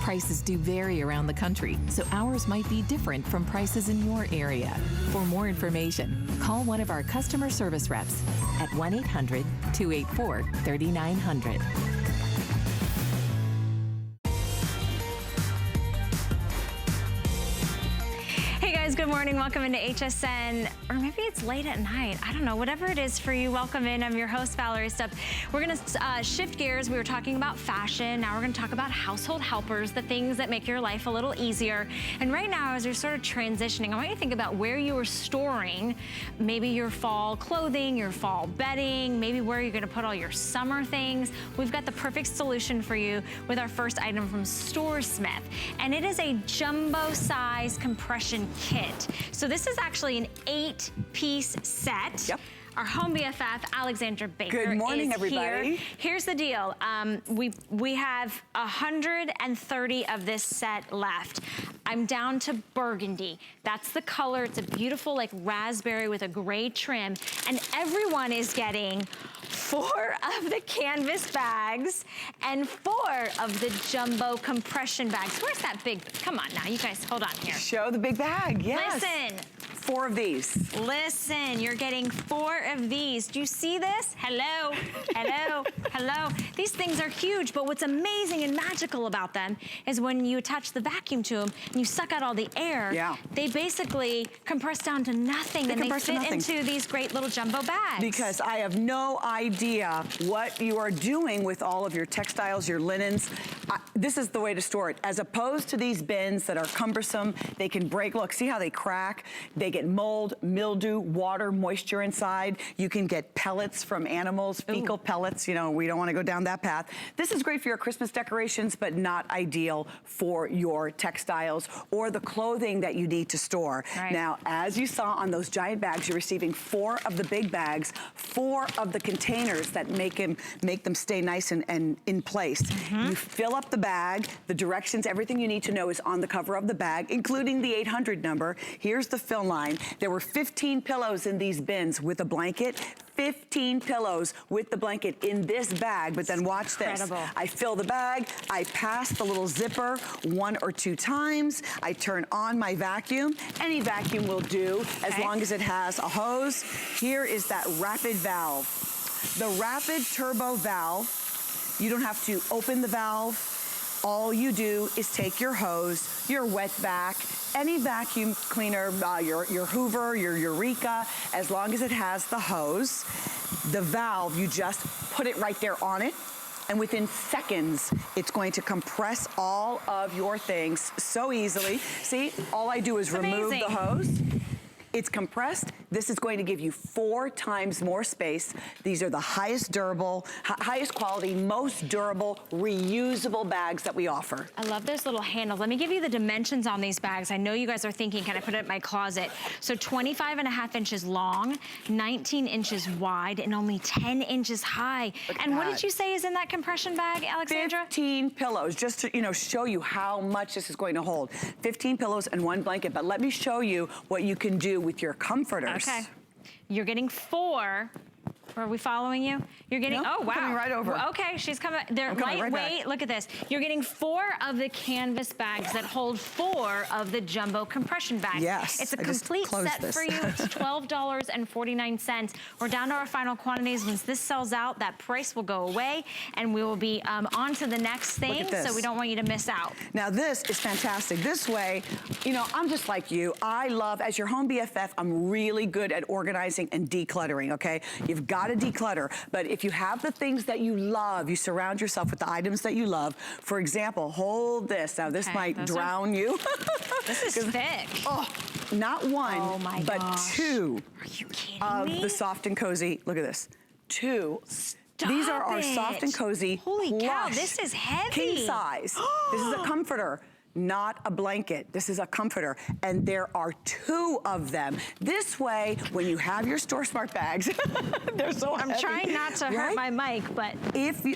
Prices do vary around the country, so ours might be different from prices in your area. For more information, call one of our customer service reps at 1-800-284-3900. Good morning, welcome into HSN, or maybe it's late at night. I don't know, whatever it is for you, welcome in. I'm your host, Valerie Stubb. We're gonna shift gears. We were talking about fashion. Now we're gonna talk about household helpers, the things that make your life a little easier. And right now, as you're sort of transitioning, I want you to think about where you are storing maybe your fall clothing, your fall bedding, maybe where you're gonna put all your summer things. We've got the perfect solution for you with our first item from StoreSmith. And it is a jumbo size compression kit. So this is actually an 8-piece set. Yep. Our home BFF, Alexandra Baker, Good morning, is everybody. Here. Here's the deal. We have 130 of this set left. I'm down to burgundy. That's the color. It's a beautiful like raspberry with a gray trim. And everyone is getting 4 of the canvas bags and 4 of the jumbo compression bags. Where's that big, come on now, you guys, hold on here. Show the big bag, yes. Listen. 4 of these. Listen, you're getting 4 of these. Do you see this? Hello, hello, hello. These things are huge, but what's amazing and magical about them is when you attach the vacuum to them and you suck out all the air, they basically compress down to nothing and they fit into these great little jumbo bags. Because I have no idea what you are doing with all of your textiles, your linens. This is the way to store it. As opposed to these bins that are cumbersome, they can break. Look, see how they crack? They get mold, mildew, water, moisture inside. You can get pellets from animals, fecal pellets. You know, we don't want to go down that path. This is great for your Christmas decorations, but not ideal for your textiles or the clothing that you need to store. Right. Now, as you saw on those giant bags, you're receiving 4 of the big bags, 4 of the containers that make them stay nice and in place. You fill up the bag, the directions, everything you need to know is on the cover of the bag, including the 800 number. Here's the fill line. There were 15 pillows in these bins with a blanket. 15 pillows with the blanket in this bag, but then watch this. I fill the bag, I pass the little zipper 1 or 2 times, I turn on my vacuum. Any vacuum will do as long as it has a hose. Here is that rapid valve. The rapid turbo valve, you don't have to open the valve. All you do is take your hose, your wet vac, any vacuum cleaner, your Hoover, your Eureka, as long as it has the hose, the valve, you just put it right there on it, and within seconds, it's going to compress all of your things so easily. See, all I do is remove the hose. It's compressed. This is going to give you 4 times more space. These are the highest durable, highest quality, most durable, reusable bags that we offer. I love those little handles. Let me give you the dimensions on these bags. I know you guys are thinking, can I put it in my closet? So 25.5 inches long, 19 inches wide, and only 10 inches high. And what did you say is in that compression bag, Alexandra? 15 pillows, just to show you how much this is going to hold. 15 pillows and 1 blanket, but let me show you what you can do with your comforters. Okay. You're getting 4. Are we following you? You're getting, oh wow. Coming right over. Okay, she's coming. They're lightweight, look at this. You're getting 4 of the canvas bags that hold 4 of the jumbo compression bags. Yes. It's a complete set for you. It's $12.49. We're down to our final quantities. Once this sells out, that price will go away and we will be on to the next thing. So we don't want you to miss out. Now this is fantastic. This way, I'm just like you. I love, as your home BFF, I'm really good at organizing and decluttering, okay? You've got to declutter, but if you have the things that you love, you surround yourself with the items that you love. For example, hold this. Now this might drown you. This is thick. Oh, not 1, but 2 Are you kidding of me? the soft and cozy. Look at this. 2. These are our soft and cozy. Holy cow, this is heavy. King size. This is a comforter. Not a blanket. This is a comforter. And there are 2 of them. This way, when you have your Store Smart bags, they're so heavy. I'm trying not to hurt my mic, but.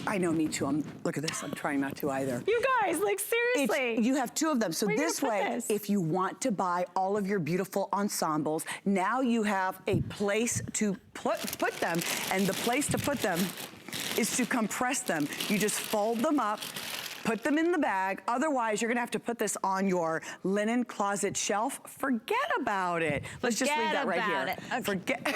I know, me too. Look at this, I'm trying not to either. You guys, like seriously. You have 2 of them. So this way, if you want to buy all of your beautiful ensembles, now you have a place to put them. And the place to put them is to compress them. You just fold them up, put them in the bag. Otherwise, you're gonna have to put this on your linen closet shelf. Forget about it. Let's just leave that right here. Okay. Forget.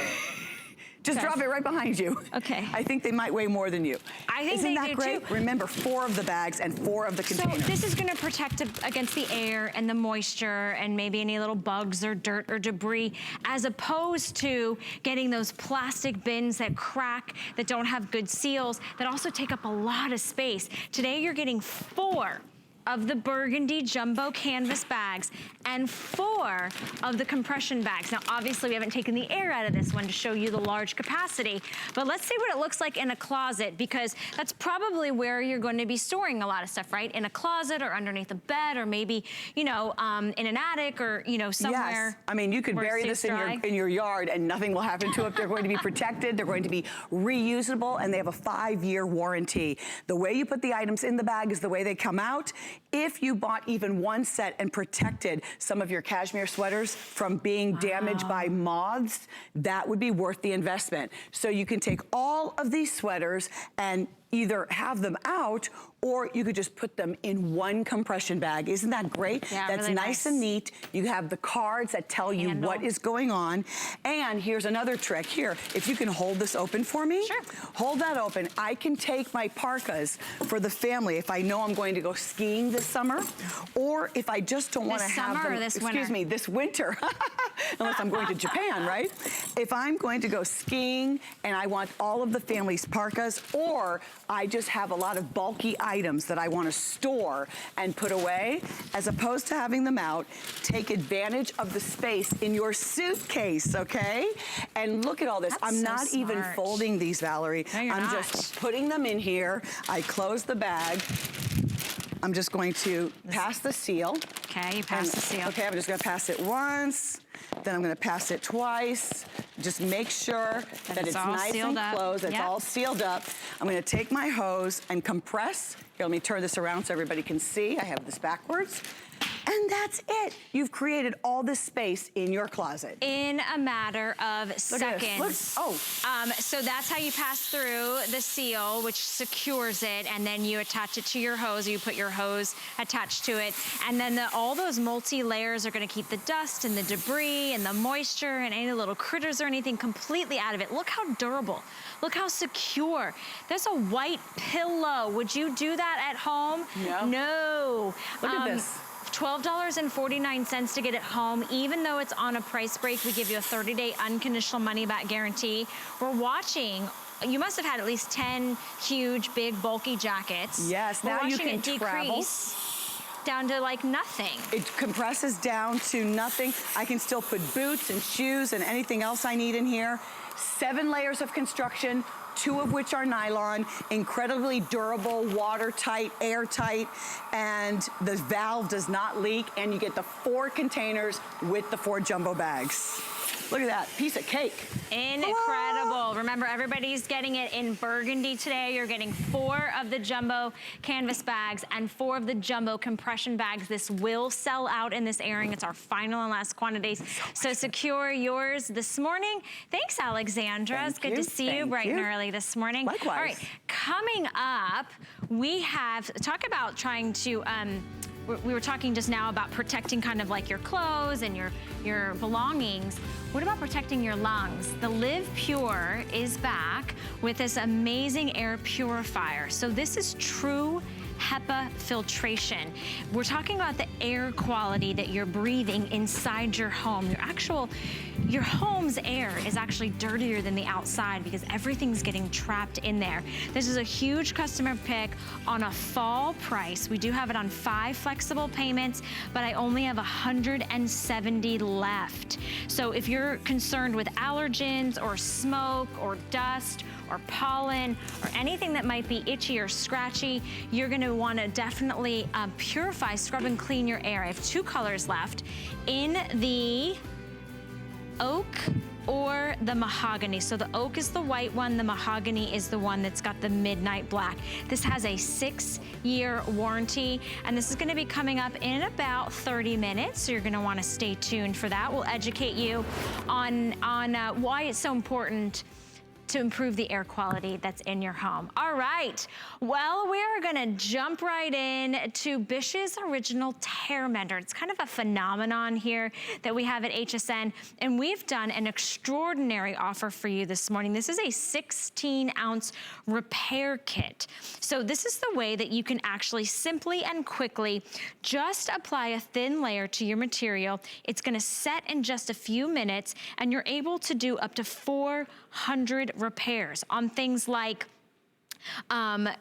Just drop it right behind you. Okay. I think they might weigh more than you. I think Isn't they that do great? too. Remember, 4 of the bags and 4 of the containers. So this is gonna protect against the air and the moisture and maybe any little bugs or dirt or debris, as opposed to getting those plastic bins that crack, that don't have good seals, that also take up a lot of space. Today you're getting 4 of the burgundy jumbo canvas bags and 4 of the compression bags. Now, obviously, we haven't taken the air out of this one to show you the large capacity, but let's see what it looks like in a closet, because that's probably where you're going to be storing a lot of stuff, right? In a closet or underneath a bed, or maybe, you know, in an attic, or, you know, somewhere. Yes, I mean, you could bury this in your yard and nothing will happen to it. They're going to be protected, they're going to be reusable, and they have a 5-year warranty. The way you put the items in the bag is the way they come out. If you bought even 1 set and protected some of your cashmere sweaters from being damaged by moths, that would be worth the investment. So you can take all of these sweaters and either have them out, or you could just put them in 1 compression bag. Isn't that great? Yeah, that's really nice and neat. You have the cards that tell you what is going on. And here's another trick. Here, if you can hold this open for me. Sure. Hold that open. I can take my parkas for the family if I know I'm going to go skiing this summer, or if I just don't want to have them. This winter? Excuse me, this winter. Unless I'm going to Japan, right? If I'm going to go skiing and I want all of the family's parkas, or I just have a lot of bulky items that I want to store and put away, as opposed to having them out, take advantage of the space in your suitcase, okay? And look at all this. I'm not even folding these, Valerie. No, you're I'm not. just putting them in here. I close the bag. I'm just going to pass the seal. Okay, you pass the seal. Okay, I'm just gonna pass it once, then I'm gonna pass it twice. Just make sure that it's nice and closed, it's all sealed up. I'm gonna take my hose and compress. Here, let me turn this around so everybody can see. I have this backwards. And that's it. You've created all this space in your closet. In a matter of seconds. Look, so that's how you pass through the seal, which secures it, and then you attach it to your hose, or you put your hose attached to it, and then all those multi-layers are gonna keep the dust and the debris and the moisture and any little critters or anything completely out of it. Look how durable. Look how secure. There's a white pillow. Would you do that at home? No. No. Look at this. $12.49 to get it home. Even though it's on a price break, we give you a 30-day unconditional money-back guarantee. We're watching. You must have had at least 10 huge, big, bulky jackets. Yes, now you can decrease down to like nothing. It compresses down to nothing. I can still put boots and shoes and anything else I need in here. 7 layers of construction, 2 of which are nylon, incredibly durable, watertight, airtight, and the valve does not leak, and you get the 4 containers with the 4 jumbo bags. Look at that, piece of cake. Incredible. Remember, everybody's getting it in burgundy today. You're getting 4 of the jumbo canvas bags and 4 of the jumbo compression bags. This will sell out in this airing. It's our final and last quantities. So secure yours this morning. Thanks, Alexandra. It's good to see you bright and early this morning. Likewise. All right, coming up, we have, talk about trying to, we were talking just now about protecting kind of like your clothes and your belongings. What about protecting your lungs? The Live Pure is back with this amazing air purifier. So this is true HEPA filtration. We're talking about the air quality that you're breathing inside your home. Your home's air is actually dirtier than the outside because everything's getting trapped in there. This is a huge customer pick on a fall price. We do have it on 5 flexible payments, but I only have 170 left. So if you're concerned with allergens or smoke or dust or pollen or anything that might be itchy or scratchy, you're gonna wanna definitely purify, scrub and clean your air. I have 2 colors left in the oak or the mahogany. So the oak is the white one, the mahogany is the one that's got the midnight black. This has a 6-year warranty, and this is gonna be coming up in about 30 minutes, so you're gonna wanna stay tuned for that. We'll educate you on why it's so important to improve the air quality that's in your home. All right, well, we are gonna jump right in to Bish's Original Tear Mender. It's kind of a phenomenon here that we have at HSN, and we've done an extraordinary offer for you this morning. This is a 16-ounce repair kit. So this is the way that you can actually simply and quickly just apply a thin layer to your material. It's gonna set in just a few minutes, and you're able to do up to 400 repairs on things like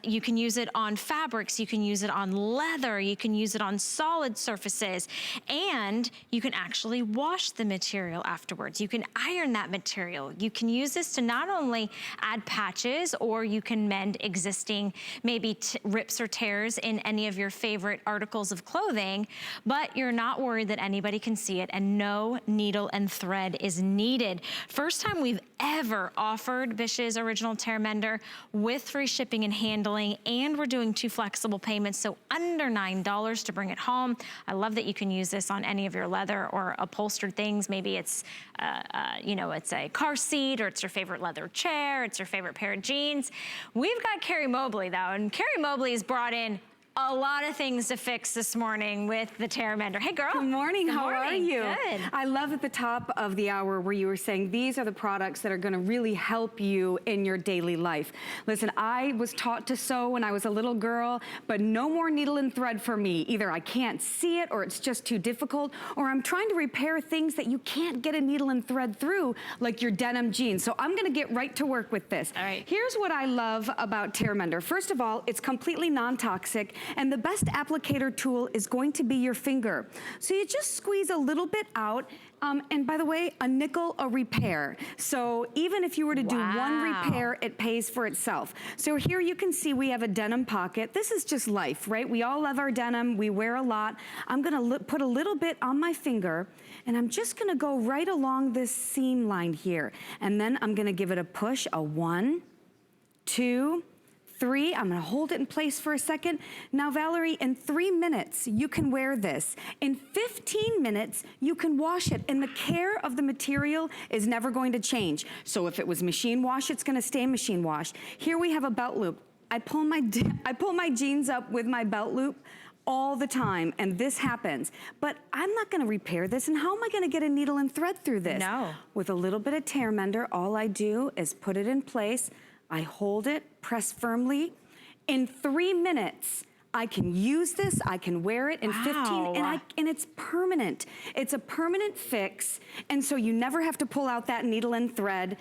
you can use it on fabrics, you can use it on leather, you can use it on solid surfaces, and you can actually wash the material afterwards. You can iron that material. You can use this to not only add patches, or you can mend existing maybe rips or tears in any of your favorite articles of clothing, but you're not worried that anybody can see it, and no needle and thread is needed. First time we've ever offered Bish's Original Tear Mender with free shipping and handling, and we're doing 2 flexible payments, so under $9 to bring it home. I love that you can use this on any of your leather or upholstered things. Maybe it's, you know, it's a car seat, or it's your favorite leather chair, it's your favorite pair of jeans. We've got Carrie Mobley though, and Carrie Mobley has brought in a lot of things to fix this morning with the Tear Mender. Hey girl. Good morning, how are you? Good. I love at the top of the hour where you were saying these are the products that are gonna really help you in your daily life. Listen, I was taught to sew when I was a little girl, but no more needle and thread for me. Either I can't see it, or it's just too difficult, or I'm trying to repair things that you can't get a needle and thread through, like your denim jeans. So I'm gonna get right to work with this. All right. Here's what I love about Tear Mender. First of all, it's completely non-toxic, and the best applicator tool is going to be your finger. So you just squeeze a little bit out, and by the way, a nickel a repair. So even if you were to do one repair, it pays for itself. So here you can see we have a denim pocket. This is just life, right? We all love our denim, we wear a lot. I'm gonna put a little bit on my finger, and I'm just gonna go right along this seam line here. And then I'm gonna give it a push, a 1, 2, 3, I'm gonna hold it in place for a second. Now, Valerie, in 3 minutes, you can wear this. In 15 minutes, you can wash it, and the care of the material is never going to change. So if it was machine wash, it's gonna stay machine wash. Here we have a belt loop. I pull my jeans up with my belt loop all the time, and this happens. But I'm not gonna repair this, and how am I gonna get a needle and thread through this? No. With a little bit of Tear Mender, all I do is put it in place. I hold it, press firmly. In 3 minutes, I can use this, I can wear it in 15, and it's permanent. It's a permanent fix, and so you never have to pull out that needle and thread,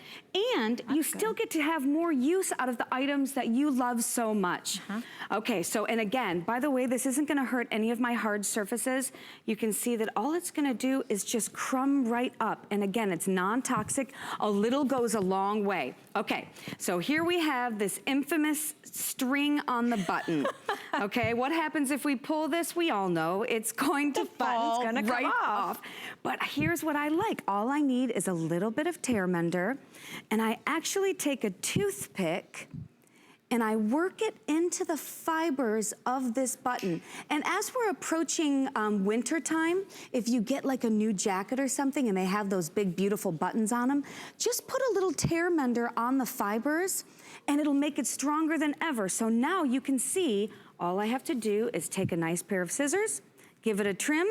and you still get to have more use out of the items that you love so much. Okay, so, and again, by the way, this isn't gonna hurt any of my hard surfaces. You can see that all it's gonna do is just crumb right up, and again, it's non-toxic. A little goes a long way. Okay, so here we have this infamous string on the button. Okay, what happens if we pull this? We all know it's going to fall right off. But here's what I like. All I need is a little bit of Tear Mender, and I actually take a toothpick and I work it into the fibers of this button. And as we're approaching winter time, if you get like a new jacket or something and they have those big, beautiful buttons on them, just put a little Tear Mender on the fibers and it'll make it stronger than ever. So now you can see, all I have to do is take a nice pair of scissors, give it a trim,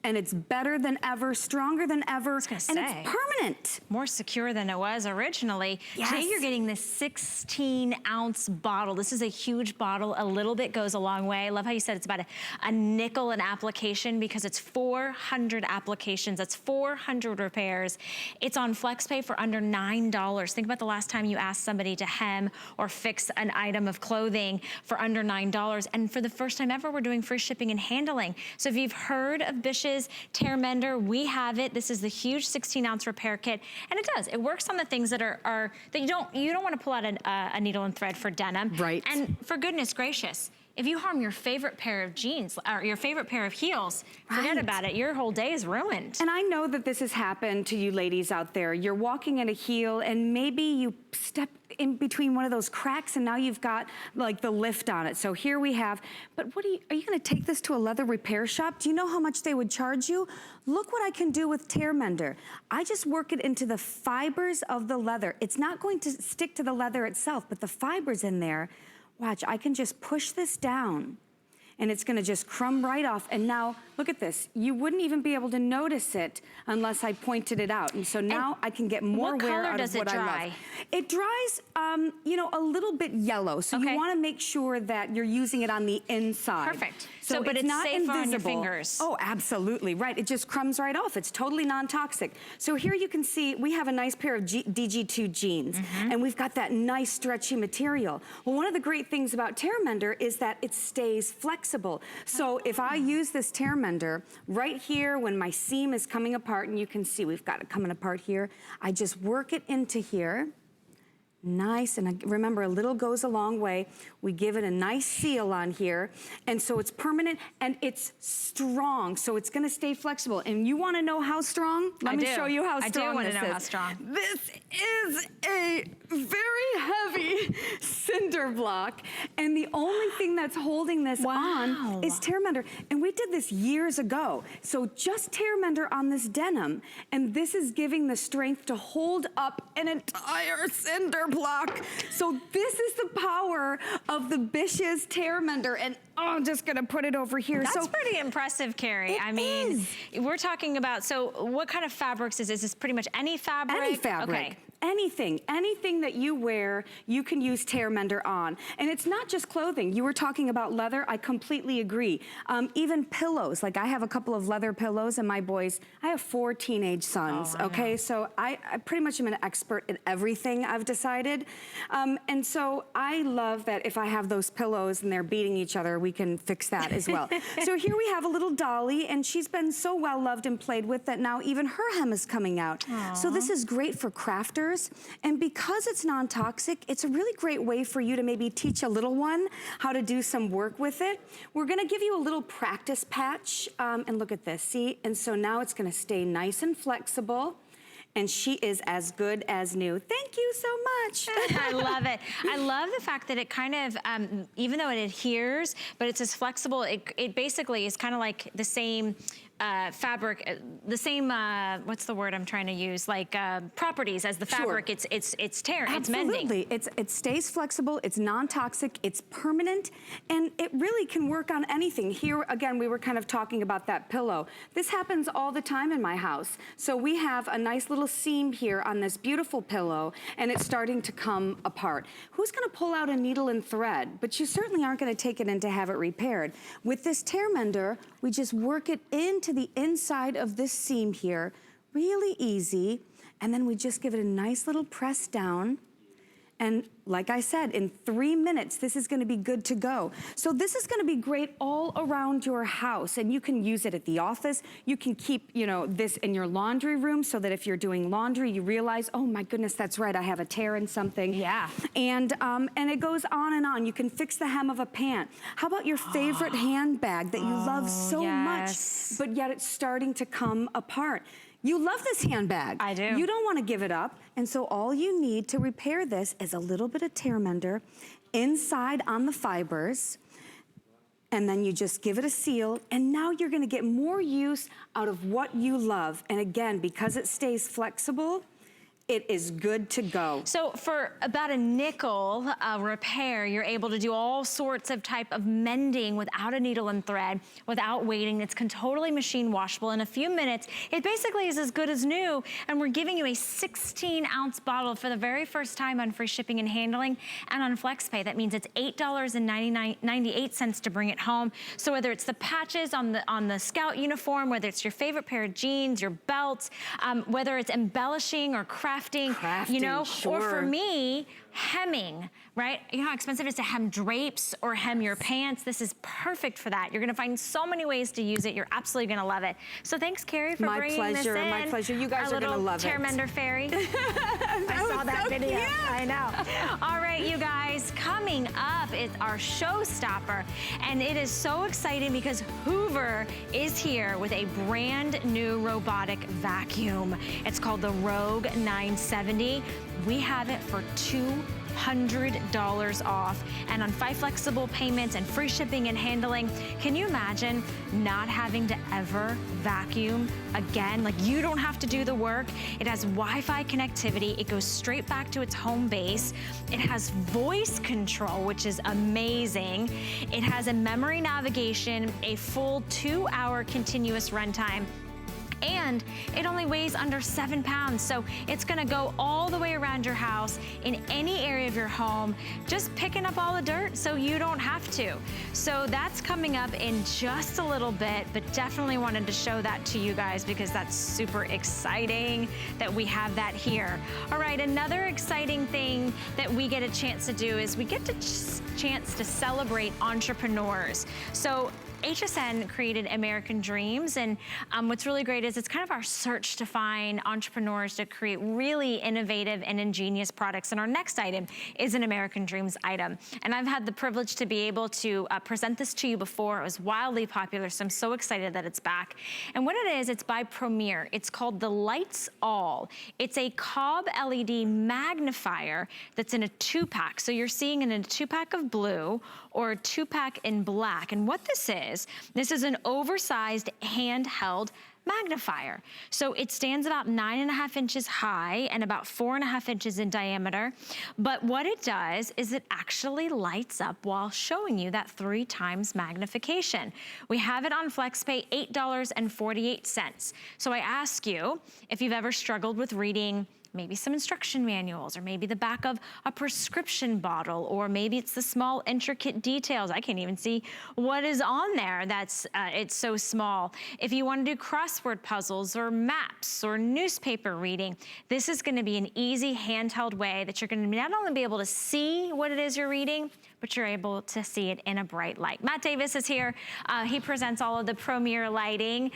and it's better than ever, stronger than ever, and it's permanent. More secure than it was originally. Yes. Today you're getting this 16-ounce bottle. This is a huge bottle. A little bit goes a long way. I love how you said it's about a nickel an application, because it's 400 applications. That's 400 repairs. It's on FlexPay for under $9. Think about the last time you asked somebody to hem or fix an item of clothing for under $9. And for the first time ever, we're doing free shipping and handling. So if you've heard of Bish's Tear Mender, we have it. This is the huge 16-ounce repair kit, and it does. It works on the things that are that you don't want to pull out a needle and thread for denim. Right. And for goodness gracious, if you harm your favorite pair of jeans or your favorite pair of heels, forget Right. about it. Your whole day is ruined. And I know that this has happened to you ladies out there. You're walking in a heel and maybe you step in between one of those cracks and now you've got like the lift on it. So here we have, but are you gonna take this to a leather repair shop? Do you know how much they would charge you? Look what I can do with Tear Mender. I just work it into the fibers of the leather. It's not going to stick to the leather itself, but the fibers in there, watch, I can just push this down and it's gonna just crumb right off. And now, look at this. You wouldn't even be able to notice it unless I pointed it out. And so now I can get more wear out of what I love. It dries, you know, a little bit yellow. So you wanna make sure that you're using it on the inside. Perfect. So but it's not safe invisible on your fingers. Oh, absolutely, right. It just crumbs right off. It's totally non-toxic. So here you can see we have a nice pair of DG2 jeans, and we've got that nice stretchy material. Well, one of the great things about Tear Mender is that it stays flexible. So if I use this Tear Mender right here when my seam is coming apart, and you can see we've got it coming apart here, I just work it into here. Nice, and remember, a little goes a long way. We give it a nice seal on here, and so it's permanent and it's strong, so it's gonna stay flexible. And you wanna know how strong? Let me show you how strong this is. I do wanna know how strong. This is a very heavy cinder block, and the only thing that's holding this on is Tear Mender. And we did this years ago. So just Tear Mender on this denim, and this is giving the strength to hold up an entire cinder block. So this is the power of the Bish's Tear Mender, and I'm just gonna put it over here. That's pretty impressive, Carrie. I mean, we're talking about, so what kind of fabrics is this? Is this pretty much any fabric? Any fabric. Okay. Anything that you wear, you can use Tear Mender on. And it's not just clothing. You were talking about leather, I completely agree. Even pillows, like I have a couple of leather pillows and my boys, I have 4 teenage sons, okay? So I pretty much am an expert in everything, I've decided. And so I love that if I have those pillows and they're beating each other, we can fix that as well. So here we have a little dolly, and she's been so well loved and played with that now even her hem is coming out. So this is great for crafters. And because it's non-toxic, it's a really great way for you to maybe teach a little one how to do some work with it. We're gonna give you a little practice patch, and look at this, see? And so now it's gonna stay nice and flexible. And she is as good as new. Thank you so much. I love it. I love the fact that it kind of, even though it adheres, but it's as flexible, it basically is kind of like the same fabric, the same, what's the word I'm trying to use? Like properties as the fabric. Sure. It's tearing, it's mending. Absolutely, it stays flexible, it's non-toxic, it's permanent, and it really can work on anything. Here, again, we were kind of talking about that pillow. This happens all the time in my house. So we have a nice little seam here on this beautiful pillow, and it's starting to come apart. Who's gonna pull out a needle and thread? But you certainly aren't gonna take it in to have it repaired. With this Tear Mender, we just work it into the inside of this seam here, really easy, and then we just give it a nice little press down. And like I said, in 3 minutes, this is gonna be good to go. So this is gonna be great all around your house, and you can use it at the office. You can keep, you know, this in your laundry room so that if you're doing laundry, you realize, oh my goodness, that's right, I have a tear in something. Yeah. And it goes on and on. You can fix the hem of a pant. How about your favorite handbag that you love so much, but yet it's starting to come apart? You love this handbag. I do. You don't want to give it up. And so all you need to repair this is a little bit of Tear Mender inside on the fibers. And then you just give it a seal. And now you're going to get more use out of what you love. And again, because it stays flexible, it is good to go. So for about a nickel repair, you're able to do all sorts of type of mending without a needle and thread, without waiting. It's totally machine washable. In a few minutes, it basically is as good as new. And we're giving you a 16-ounce bottle for the very first time on free shipping and handling and on FlexPay. That means it's $8.98 to bring it home. So whether it's the patches on the Scout uniform, whether it's your favorite pair of jeans, your belts, whether it's embellishing or crafting, you know, sure. or for me, hemming, right? You know how expensive it is to hem drapes or hem your pants? This is perfect for that. You're gonna find so many ways to use it. You're absolutely gonna love it. So thanks, Carrie, for bringing this in. My pleasure. You guys are gonna love it. Our little Mender fairy. I saw that so video. cute. I know. All right, you guys, coming up is our showstopper. And it is so exciting because Hoover is here with a brand new robotic vacuum. It's called the Rogue 970. We have it for $200 off and on 5 flexible payments and free shipping and handling. Can you imagine not having to ever vacuum again? Like, you don't have to do the work. It has Wi-Fi connectivity. It goes straight back to its home base. It has voice control, which is amazing. It has a memory navigation, a full 2-hour continuous runtime, and it only weighs under 7 pounds. So it's gonna go all the way around your house in any area of your home, just picking up all the dirt so you don't have to. So that's coming up in just a little bit, but definitely wanted to show that to you guys because that's super exciting that we have that here. All right, another exciting thing that we get a chance to do is we get the chance to celebrate entrepreneurs. So HSN created American Dreams, and what's really great is it's kind of our search to find entrepreneurs to create really innovative and ingenious products. And our next item is an American Dreams item. And I've had the privilege to be able to present this to you before. It was wildly popular, so I'm so excited that it's back. And what it is, it's by Premier. It's called the Lights All. It's a Cobb LED magnifier that's in a 2-pack. So you're seeing it in a 2-pack of blue or a 2-pack in black. And what this is an oversized handheld magnifier. So it stands about 9.5 inches high and about 4.5 inches in diameter. But what it does is it actually lights up while showing you that 3 times magnification. We have it on FlexPay, $8.48. So I ask you if you've ever struggled with reading maybe some instruction manuals, or maybe the back of a prescription bottle, or maybe it's the small intricate details. I can't even see what is on there. It's so small. If you want to do crossword puzzles or maps or newspaper reading, this is going to be an easy handheld way that you're going to not only be able to see what it is you're reading, but you're able to see it in a bright light. Matt Davis is here. He presents all of the Premier lighting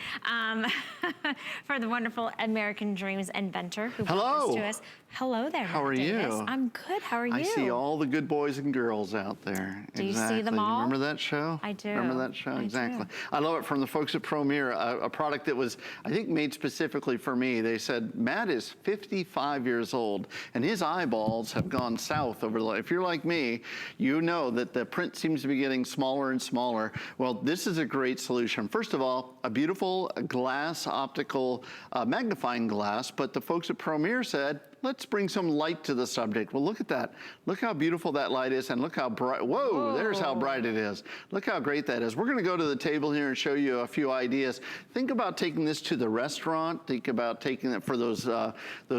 for the wonderful American Dreams inventor who brought this to us. Hello there, How Matt are Davis. you? I'm good. How are you? I see all the good boys and girls out there. Do you see them all? Remember that show? I do. Remember that show? Exactly. Do. I love it from the folks at Premier, a product that was, I think, made specifically for me. They said, Matt is 55 years old, and his eyeballs have gone south over the life. If you're like me, you know that the print seems to be getting smaller and smaller. Well, this is a great solution. First of all, a beautiful glass, optical magnifying glass, but the folks at Premier said, let's bring some light to the subject. Well, look at that. Look how beautiful that light is, and look how bright. Whoa, there's how bright it is. Look how great that is. We're gonna go to the table here and show you a few ideas. Think about taking this to the restaurant. Think about taking it for those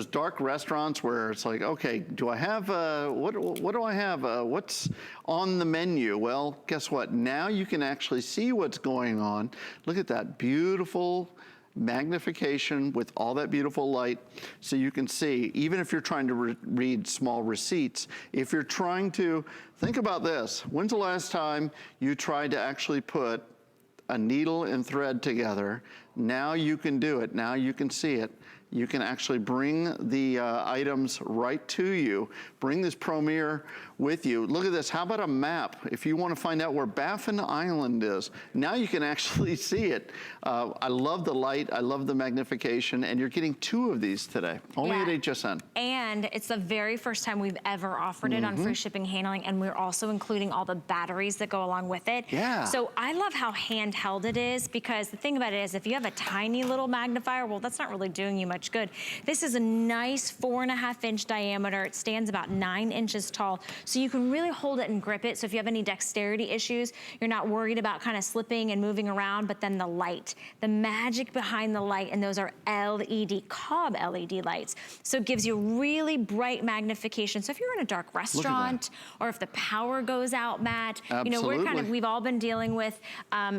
dark restaurants where it's like, okay, do I have, what do I have? What's on the menu? Well, guess what? Now you can actually see what's going on. Look at that beautiful magnification with all that beautiful light, so you can see, even if you're trying to read small receipts, if you're trying to, think about this. When's the last time you tried to actually put a needle and thread together? Now you can do it. Now you can see it. You can actually bring the items right to you. Bring this Premier with you. Look at this. How about a map? If you want to find out where Baffin Island is, now you can actually see it. I love the light. I love the magnification. And you're getting 2 of these today, only at HSN. And it's the very first time we've ever offered it on free shipping handling. And we're also including all the batteries that go along with it. Yeah. So I love how handheld it is, because the thing about it is if you have a tiny little magnifier, well, that's not really doing you much good. This is a nice 4.5 inch diameter. It stands about 9 inches tall. So you can really hold it and grip it. So if you have any dexterity issues, you're not worried about kind of slipping and moving around. But then the light, the magic behind the light, and those are LED, Cobb LED lights. So it gives you really bright magnification. So if you're in a dark restaurant, or if the power goes out, Matt, you know, we've all been dealing with,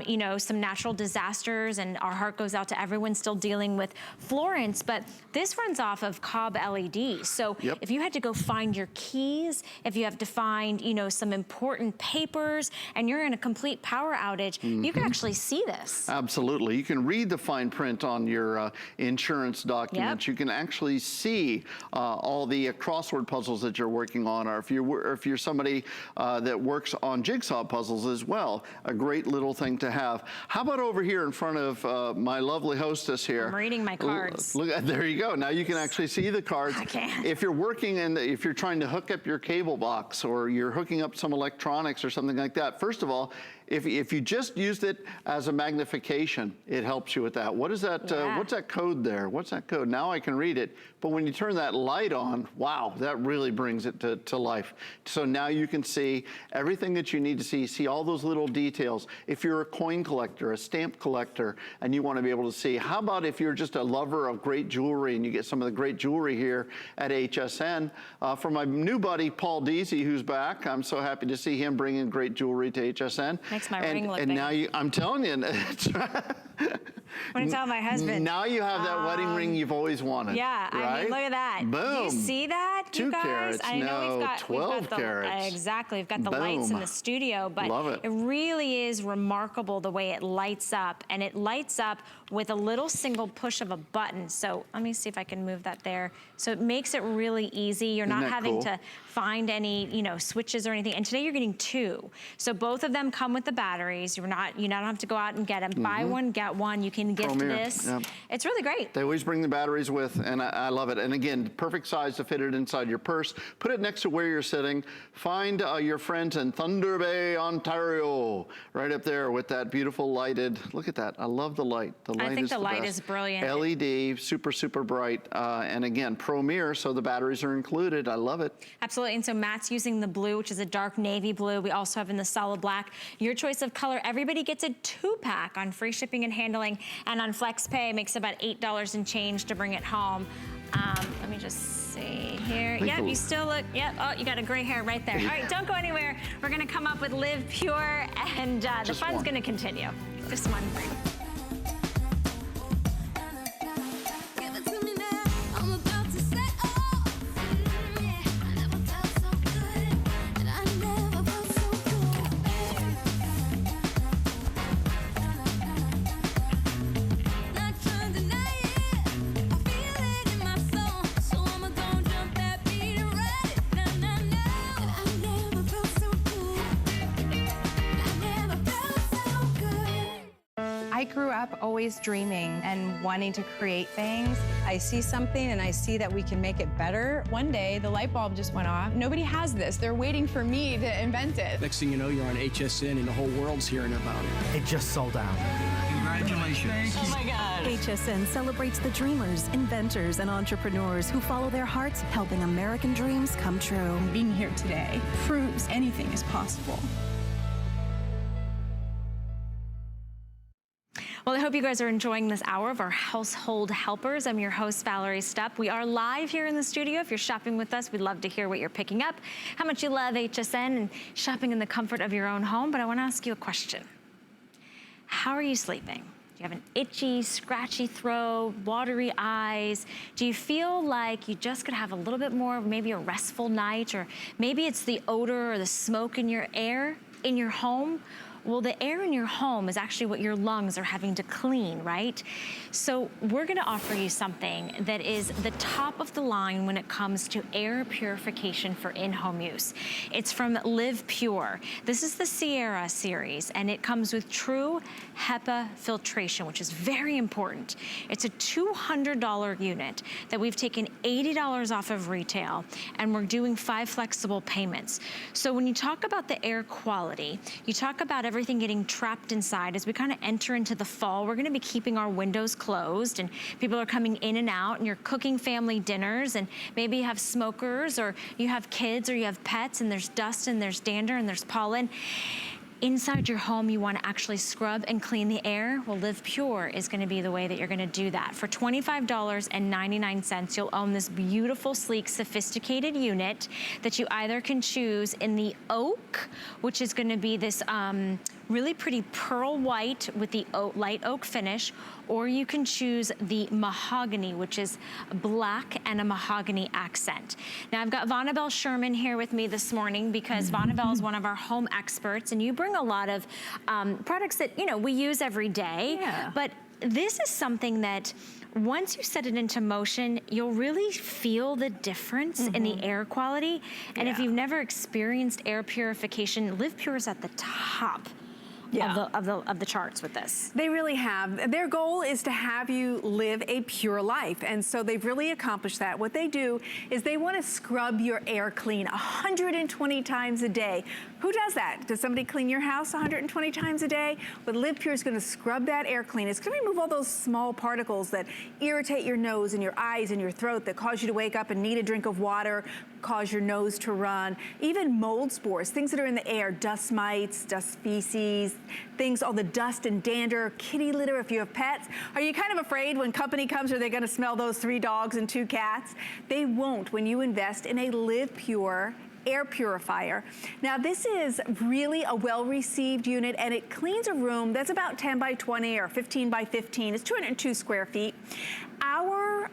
you know, some natural disasters, and our heart goes out to everyone still dealing with Florence. But but this runs off of Cobb LEDs. So if you had to go find your keys, if you have to find, you know, some important papers, and you're in a complete power outage, you can actually see this. Absolutely. You can read the fine print on your insurance documents. You can actually see all the crossword puzzles that you're working on, or if you're somebody that works on jigsaw puzzles as well. A great little thing to have. How about over here in front of my lovely hostess here? I'm reading my cards. Look, there you go. Now you can actually see the cards. I can. If you're working and if you're trying to hook up your cable box, or you're hooking up some electronics or something like that, first of all, if you just used it as a magnification, it helps you with that. What is that? What's that code there? What's that code? Now I can read it. But when you turn that light on, wow, that really brings it to life. So now you can see everything that you need to see all those little details. If you're a coin collector, a stamp collector, and you want to be able to see, how about if you're just a lover of great jewelry and you get some of the great jewelry here at HSN? For my new buddy, Paul Deasy, who's back, I'm so happy to see him bringing great jewelry to HSN. Makes my ring look and big. now I'm telling you, it's When I tell my husband. Now you have that wedding ring you've always wanted. Yeah, right? I mean, look at that. Boom. You see that, you 2 guys? carats, I know no, 12 carats. Exactly, we've got the lights in the studio, but Love it. It really is remarkable the way it lights up, and it lights up with a little single push of a button. So let me see if I can move that there. So it makes it really easy. You're not having to find any, you know, switches or anything. And today you're getting 2. So both of them come with the batteries. You don't have to go out and get them. Buy one, get one. You can gift this. It's really great. They always bring the batteries with, and I love it. And again, perfect size to fit it inside your purse. Put it next to where you're sitting. Find your friends in Thunder Bay, Ontario, right up there with that beautiful lighted. Look at that. I love the light. I think the light is brilliant. LED, super, super bright. And again, Premier, so the batteries are included. I love it. Absolutely. And so Matt's using the blue, which is a dark navy blue. We also have in the solid black. Your choice of color. Everybody gets a 2-pack on free shipping and handling, and on FlexPay makes about $8 and change to bring it home. Let me just see here. Yep, you still look, oh, you got a gray hair right there. All right, don't go anywhere. We're gonna come up with Live Pure, and the fun's gonna continue. Just one for you. I grew up always dreaming and wanting to create things. I see something and I see that we can make it better. One day, the light bulb just went off. Nobody has this. They're waiting for me to invent it. Next thing you know, you're on HSN and the whole world's hearing about it. It just sold out. Congratulations. Oh my God. HSN celebrates the dreamers, inventors, and entrepreneurs who follow their hearts, helping American dreams come true. Being here today proves anything is possible. Well, I hope you guys are enjoying this hour of our Household Helpers. I'm your host, Valerie Stupp. We are live here in the studio. If you're shopping with us, we'd love to hear what you're picking up, how much you love HSN and shopping in the comfort of your own home. But I want to ask you a question. How are you sleeping? Do you have an itchy, scratchy throat, watery eyes? Do you feel like you just could have a little bit more, maybe a restful night, or maybe it's the odor or the smoke in your air in your home? Well, the air in your home is actually what your lungs are having to clean, right? So we're gonna offer you something that is the top of the line when it comes to air purification for in-home use. It's from Live Pure. This is the Sierra series, and it comes with true HEPA filtration, which is very important. It's a $200 unit that we've taken $80 off of retail, and we're doing 5 flexible payments. So when you talk about the air quality, you talk about everything getting trapped inside. As we kind of enter into the fall, we're gonna be keeping our windows closed, and people are coming in and out, and you're cooking family dinners, and maybe you have smokers, or you have kids, or you have pets, and there's dust, and there's dander, and there's pollen. Inside your home, you want to actually scrub and clean the air. Well, Live Pure is going to be the way that you're going to do that. For $25.99, you'll own this beautiful, sleek, sophisticated unit that you either can choose in the oak, which is going to be this really pretty pearl white with the light oak finish, or you can choose the mahogany, which is black and a mahogany accent. Now I've got Vonabelle Sherman here with me this morning because Vonabelle is one of our home experts, and you bring a lot of products that, you know, we use every day. Yeah. But this is something that once you set it into motion, you'll really feel the difference in the air quality. And if you've never experienced air purification, Live Pure is at the top of the charts with this. They really have. Their goal is to have you live a pure life, and so they've really accomplished that. What they do is they want to scrub your air clean 120 times a day. Who does that? Does somebody clean your house 120 times a day? But Live Pure is going to scrub that air clean. It's going to remove all those small particles that irritate your nose and your eyes and your throat, that cause you to wake up and need a drink of water, cause your nose to run. Even mold spores, things that are in the air, dust mites, dust feces, things, all the dust and dander, kitty litter if you have pets. Are you kind of afraid when company comes, are they going to smell those 3 dogs and 2 cats? They won't when you invest in a Live Pure air purifier. Now this is really a well-received unit, and it cleans a room that's about 10 by 20 or 15 by 15. It's 202 square feet. Our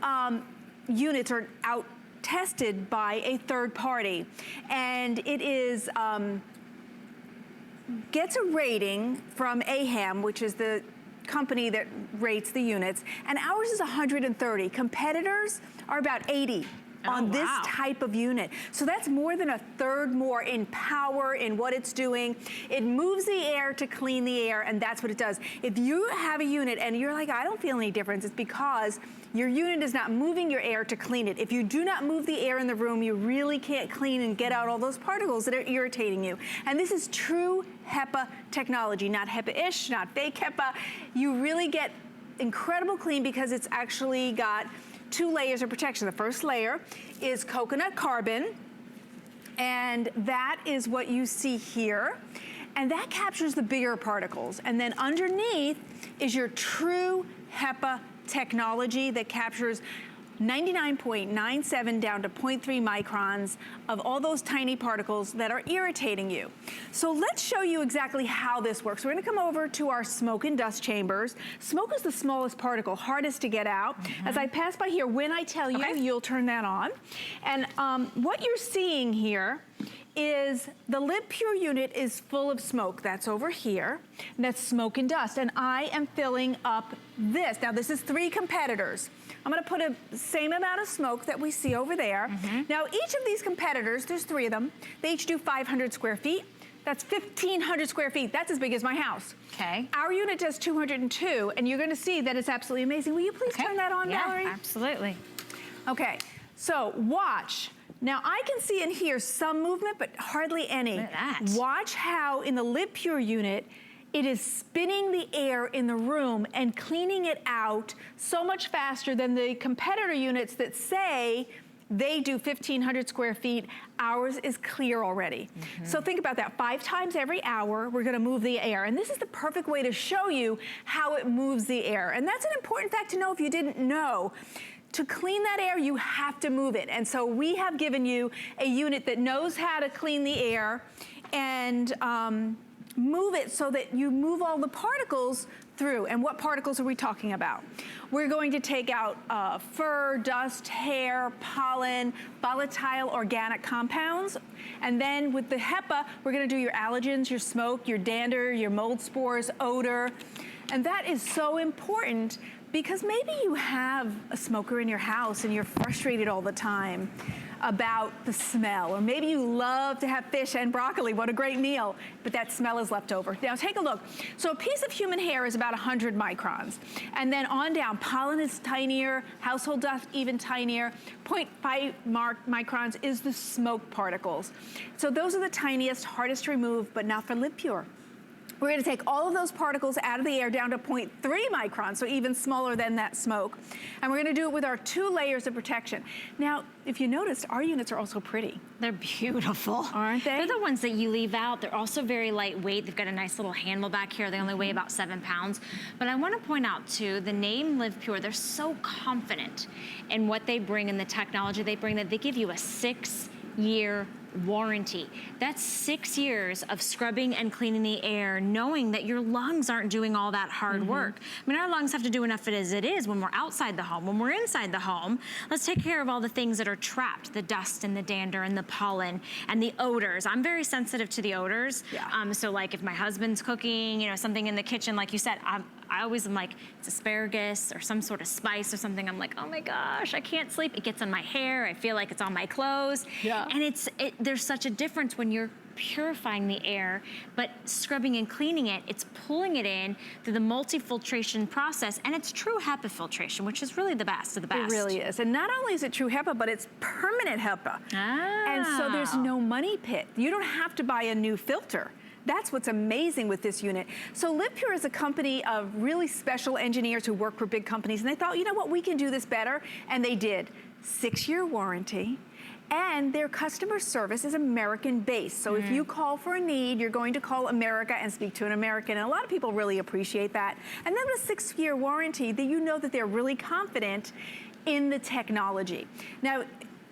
units are out tested by a third party, and it is gets a rating from AHAM, which is the company that rates the units, and ours is 130. Competitors are about 80 on this type of unit. So that's more than a third more in power in what it's doing. It moves the air to clean the air, and that's what it does. If you have a unit and you're like, I don't feel any difference, it's because your unit is not moving your air to clean it. If you do not move the air in the room, you really can't clean and get out all those particles that are irritating you. And this is true HEPA technology, not HEPA-ish, not fake HEPA. You really get incredible clean because it's actually got 2 layers of protection. The first layer is coconut carbon, and that is what you see here. And that captures the bigger particles. And then underneath is your true HEPA technology that captures 99.97 down to 0.3 microns of all those tiny particles that are irritating you. So let's show you exactly how this works. We're gonna come over to our smoke and dust chambers. Smoke is the smallest particle, hardest to get out. As I pass by here, when I tell you, you'll turn that on. And what you're seeing here is the Live Pure unit is full of smoke. That's over here, and that's smoke and dust. And I am filling up this. Now this is 3 competitors. I'm gonna put the same amount of smoke that we see over there. Now each of these competitors, there's 3 of them, they each do 500 square feet. That's 1,500 square feet. That's as big as my house. Okay. Our unit does 202, and you're gonna see that it's absolutely amazing. Will you please turn that on, Valerie? Absolutely. Okay, so watch. Now I can see and hear some movement, but hardly any. Look at that. Watch how in the Live Pure unit, it is spinning the air in the room and cleaning it out so much faster than the competitor units that say they do 1,500 square feet. Ours is clear already. So think about that. 5 times every hour, we're gonna move the air. And this is the perfect way to show you how it moves the air. And that's an important fact to know if you didn't know. To clean that air, you have to move it. And so we have given you a unit that knows how to clean the air and move it so that you move all the particles through. And what particles are we talking about? We're going to take out fur, dust, hair, pollen, volatile organic compounds. And then with the HEPA, we're gonna do your allergens, your smoke, your dander, your mold spores, odor. And that is so important because maybe you have a smoker in your house and you're frustrated all the time about the smell, or maybe you love to have fish and broccoli, what a great meal, but that smell is left over. Now take a look. So a piece of human hair is about 100 microns, and then on down, pollen is tinier, household dust even tinier, 0.5 microns is the smoke particles. So those are the tiniest, hardest to remove, but not for Live Pure. We're gonna take all of those particles out of the air down to 0.3 microns, so even smaller than that smoke. And we're gonna do it with our 2 layers of protection. Now, if you noticed, our units are also pretty. They're beautiful. Aren't they? They're the ones that you leave out. They're also very lightweight. They've got a nice little handle back here. They only weigh about 7 pounds. But I wanna point out too, the name Live Pure, they're so confident in what they bring and the technology they bring that they give you a 6-year warranty. That's 6 years of scrubbing and cleaning the air, knowing that your lungs aren't doing all that hard work. I mean, our lungs have to do enough as it is when we're outside the home. When we're inside the home, let's take care of all the things that are trapped, the dust and the dander and the pollen and the odors. I'm very sensitive to the odors. Yeah. So like if my husband's cooking, you know, something in the kitchen, like you said, I always am like, it's asparagus or some sort of spice or something. I'm like, oh my gosh, I can't sleep. It gets on my hair. I feel like it's on my clothes. Yeah. And there's such a difference when you're purifying the air, but scrubbing and cleaning it, it's pulling it in through the multi-filtration process, and it's true HEPA filtration, which is really the best of the best. It really is. And not only is it true HEPA, but it's permanent HEPA. And so there's no money pit. You don't have to buy a new filter. That's what's amazing with this unit. So LivePure is a company of really special engineers who work for big companies, and they thought, you know what, we can do this better, and they did. 6-year warranty. And their customer service is American-based. So if you call for a need, you're going to call America and speak to an American. And a lot of people really appreciate that. And then with a 6-year warranty, that you know that they're really confident in the technology. Now,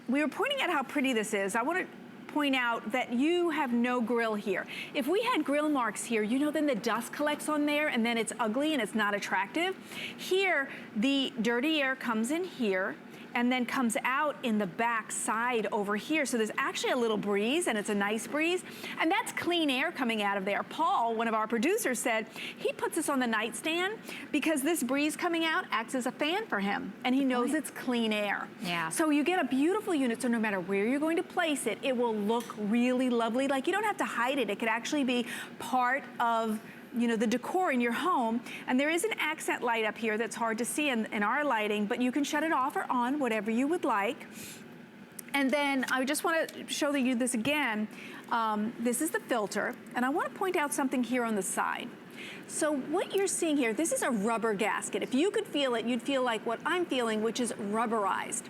we were pointing out how pretty this is. I want to point out that you have no grill here. If we had grill marks here, you know, then the dust collects on there and then it's ugly and it's not attractive. Here, the dirty air comes in here and then comes out in the back side over here. So there's actually a little breeze, and it's a nice breeze. And that's clean air coming out of there. Paul, one of our producers, said he puts this on the nightstand because this breeze coming out acts as a fan for him, and he knows it's clean air. Yeah. So you get a beautiful unit, so no matter where you're going to place it, it will look really lovely. Like, you don't have to hide it. It could actually be part of, you know, the decor in your home. And there is an accent light up here that's hard to see in our lighting, but you can shut it off or on, whatever you would like. And then I just want to show you this again. This is the filter, and I want to point out something here on the side. So what you're seeing here, this is a rubber gasket. If you could feel it, you'd feel like what I'm feeling, which is rubberized.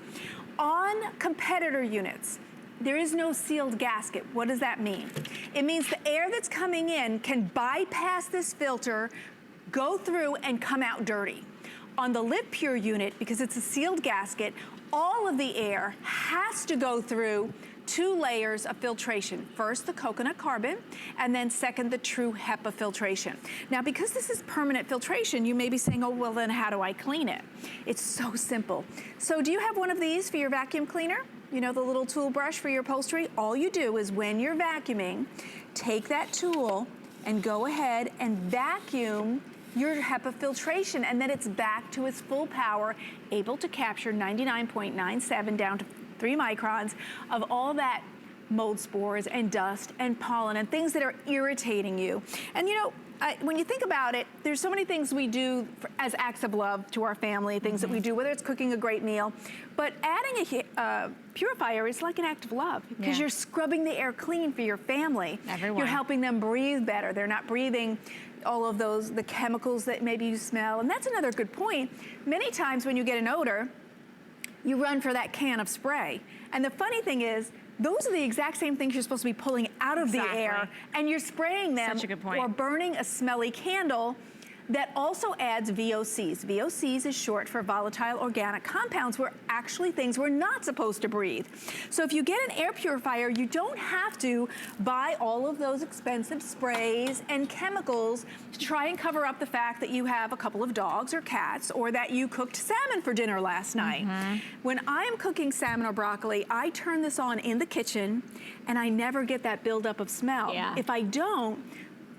On competitor units, there is no sealed gasket. What does that mean? It means the air that's coming in can bypass this filter, go through, and come out dirty. On the LivePure unit, because it's a sealed gasket, all of the air has to go through 2 layers of filtration. First, the coconut carbon, and then second, the true HEPA filtration. Now, because this is permanent filtration, you may be saying, oh, well, then how do I clean it? It's so simple. So do you have one of these for your vacuum cleaner? You know, the little tool brush for your upholstery? All you do is when you're vacuuming, take that tool and go ahead and vacuum your HEPA filtration, and then it's back to its full power, able to capture 99.97 down to 3 microns of all that mold spores and dust and pollen and things that are irritating you. And you know, when you think about it, there's so many things we do as acts of love to our family, things that we do, whether it's cooking a great meal, but adding a purifier is like an act of love because you're scrubbing the air clean for your family. You're helping them breathe better. They're not breathing all of the chemicals that maybe you smell. And that's another good point. Many times when you get an odor, you run for that can of spray. And the funny thing is, those are the exact same things you're supposed to be pulling out of the air, and you're spraying them or burning a smelly candle that also adds VOCs. VOCs is short for volatile organic compounds, where actually things we're not supposed to breathe. So if you get an air purifier, you don't have to buy all of those expensive sprays and chemicals to try and cover up the fact that you have a couple of dogs or cats, or that you cooked salmon for dinner last night. When I'm cooking salmon or broccoli, I turn this on in the kitchen, and I never get that buildup of smell. If I don't,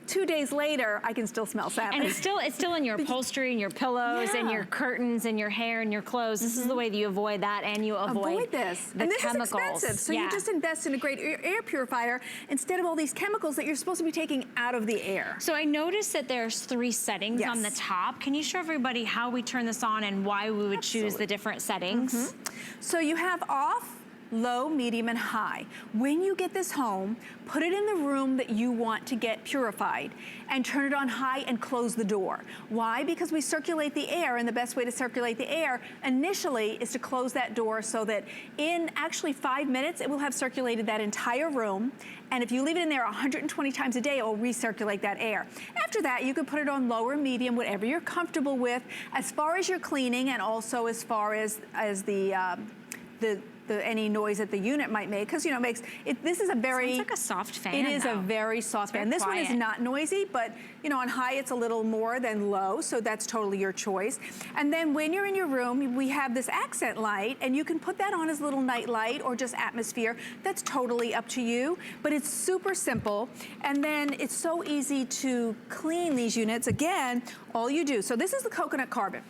2 days later, I can still smell salmon. And it's still in your upholstery and your pillows and your curtains and your hair and your clothes. This is the way that you avoid that, and you avoid this. The and this chemicals. is expensive, so you just invest in a great air purifier instead of all these chemicals that you're supposed to be taking out of the air. So I noticed that there's 3 settings on the top. Can you show everybody how we turn this on and why we would choose the different settings? So you have off, low, medium, and high. When you get this home, put it in the room that you want to get purified and turn it on high and close the door. Why? Because we circulate the air, and the best way to circulate the air initially is to close that door so that in actually 5 minutes, it will have circulated that entire room. And if you leave it in there 120 times a day, it will recirculate that air. After that, you can put it on lower, medium, whatever you're comfortable with, as far as your cleaning and also as far as the any noise that the unit might make, because you know, this is a very... Sounds like a soft fan, It is though. a very soft fan. This one is not noisy, but you know, on high it's a little more than low, so that's totally your choice. And then when you're in your room, we have this accent light, and you can put that on as a little night light or just atmosphere. That's totally up to you, but it's super simple. And then it's so easy to clean these units. Again, all you do, so this is the coconut carbon.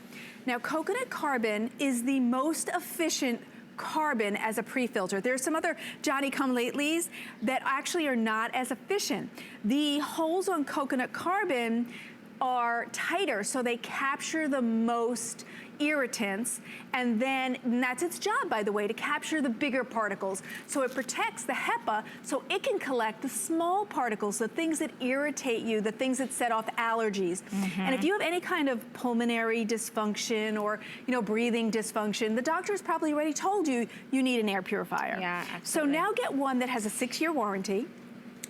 Now, coconut carbon is the most efficient carbon as a pre-filter. There's some other Johnny-come-latelys that actually are not as efficient. The holes on coconut carbon are tighter, so they capture the most irritants, and that's its job, by the way, to capture the bigger particles. So it protects the HEPA, so it can collect the small particles, the things that irritate you, the things that set off allergies. And if you have any kind of pulmonary dysfunction or, you know, breathing dysfunction, the doctor's probably already told you you need an air purifier. Yeah, absolutely. So now get one that has a 6-year warranty,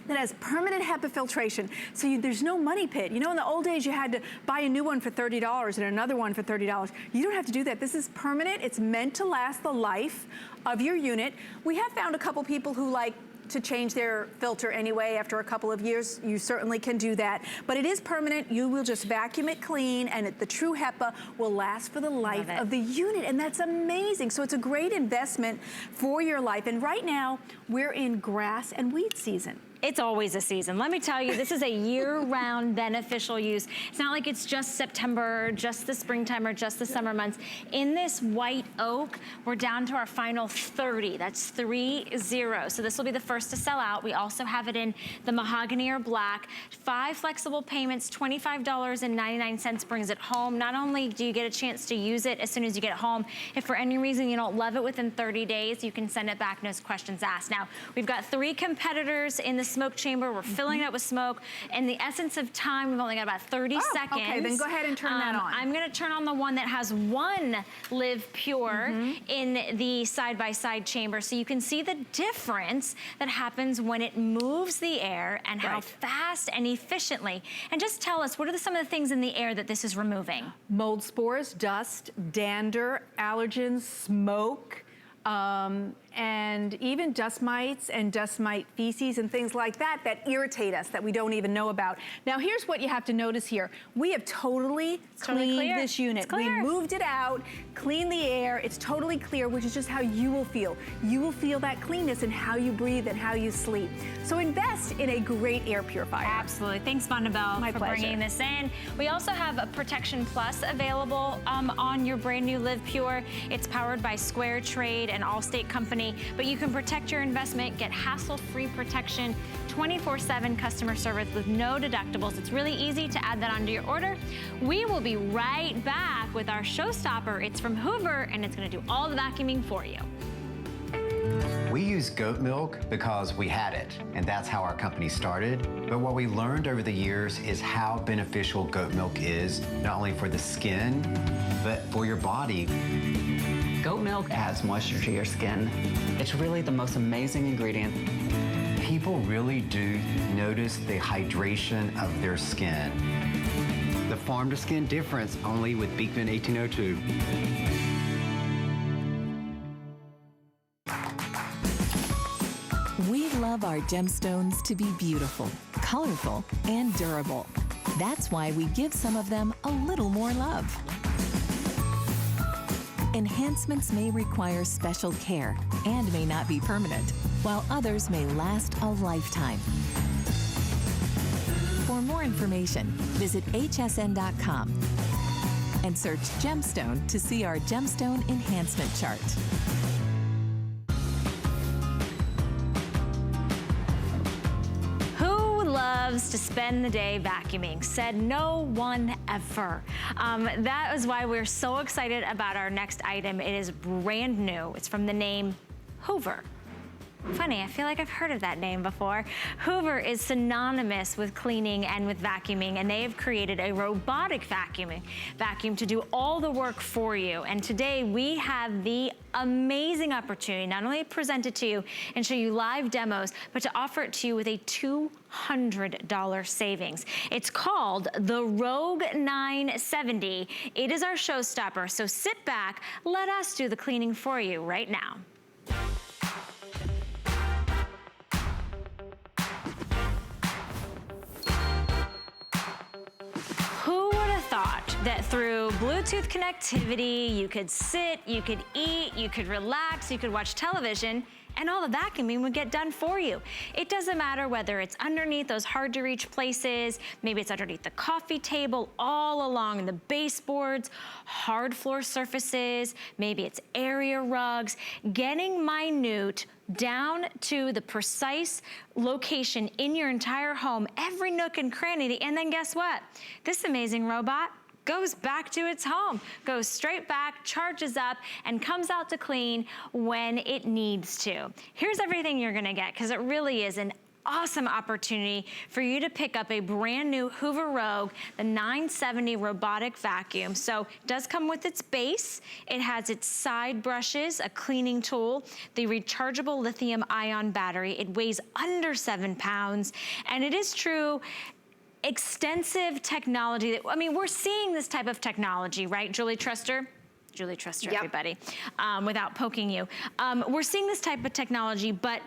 that has permanent HEPA filtration, so there's no money pit. You know, in the old days, you had to buy a new one for $30 and another one for $30. You don't have to do that. This is permanent. It's meant to last the life of your unit. We have found a couple people who like to change their filter anyway after a couple of years. You certainly can do that, but it is permanent. You will just vacuum it clean, and the true HEPA will last for the life of the unit, and that's amazing. So it's a great investment for your life. And right now, we're in grass and weed season. It's always a season. Let me tell you, this is a year-round beneficial use. It's not like it's just September, just the springtime, or just the summer months. In this white oak, we're down to our final 30. That's 30. So this will be the first to sell out. We also have it in the mahogany or black. 5 flexible payments, $25.99 brings it home. Not only do you get a chance to use it as soon as you get it home, if for any reason you don't love it within 30 days, you can send it back, no questions asked. Now, we've got 3 competitors in the smoke chamber. We're filling it up with smoke. In the essence of time, we've only got about 30 seconds. Okay, then go ahead and turn that on. I'm gonna turn on the one that has 1 Live Pure in the side-by-side chamber, so you can see the difference that happens when it moves the air and how fast and efficiently. And just tell us, what are some of the things in the air that this is removing? Mold spores, dust, dander, allergens, smoke, and even dust mites and dust mite feces and things like that that irritate us, that we don't even know about. Now here's what you have to notice here. We have totally cleaned this unit. We moved it out, cleaned the air. It's totally clear, which is just how you will feel. You will feel that cleanness in how you breathe and how you sleep. So invest in a great air purifier. Absolutely. Thanks, Vonabelle, for bringing this in. We also have a Protection Plus available on your brand new Live Pure. It's powered by Square Trade, an Allstate company, but you can protect your investment, get hassle-free protection, 24/7 customer service with no deductibles. It's really easy to add that onto your order. We will be right back with our showstopper. It's from Hoover, and it's gonna do all the vacuuming for you. We use goat milk because we had it, and that's how our company started. But what we learned over the years is how beneficial goat milk is, not only for the skin, but for your body. Goat milk adds moisture to your skin. It's really the most amazing ingredient. People really do notice the hydration of their skin. The farm to skin difference only with Beekman 1802. We love our gemstones to be beautiful, colorful, and durable. That's why we give some of them a little more love. Enhancements may require special care and may not be permanent, while others may last a lifetime. For more information, visit hsn.com and search gemstone to see our gemstone enhancement chart. Loves to spend the day vacuuming. Said no one ever. That is why we're so excited about our next item. It is brand new. It's from the name Hoover. Funny, I feel like I've heard of that name before. Hoover is synonymous with cleaning and with vacuuming, and they have created a robotic vacuum to do all the work for you. And today we have the amazing opportunity not only to present it to you and show you live demos, but to offer it to you with a $200 savings. It's called the Rogue 970. It is our showstopper, so sit back, let us do the cleaning for you right now. that through Bluetooth connectivity, you could sit, you could eat, you could relax, you could watch television, and all the vacuuming would get done for you. It doesn't matter whether it's underneath those hard to reach places, maybe it's underneath the coffee table, all along the baseboards, hard floor surfaces, maybe it's area rugs, getting minute down to the precise location in your entire home, every nook and cranny, and then guess what? This amazing robot goes back to its home, goes straight back, charges up, and comes out to clean when it needs to. Here's everything you're gonna get, because it really is an awesome opportunity for you to pick up a brand new Hoover Rogue, the 970 robotic vacuum. So it does come with its base. It has its side brushes, a cleaning tool, the rechargeable lithium ion battery. It weighs under 7 pounds, and it is true extensive technology. I mean, we're seeing this type of technology, right, Julie Truster? Julie Truster, yep. Everybody, without poking you. We're seeing this type of technology, but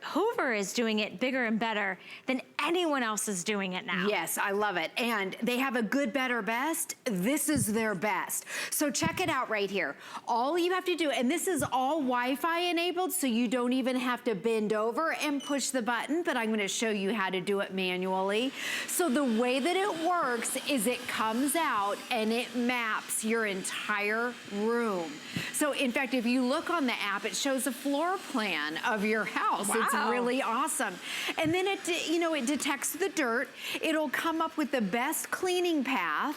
Hoover is doing it bigger and better than anyone else is doing it now. Yes, I love it. And they have a good, better, best. This is their best. So check it out right here. All you have to do, and this is all Wi-Fi enabled, so you don't even have to bend over and push the button, but I'm gonna show you how to do it manually. So the way that it works is it comes out and it maps your entire room. So in fact, if you look on the app, it shows a floor plan of your house. Wow. It's really awesome. And then it, you know, it detects the dirt. It'll come up with the best cleaning path.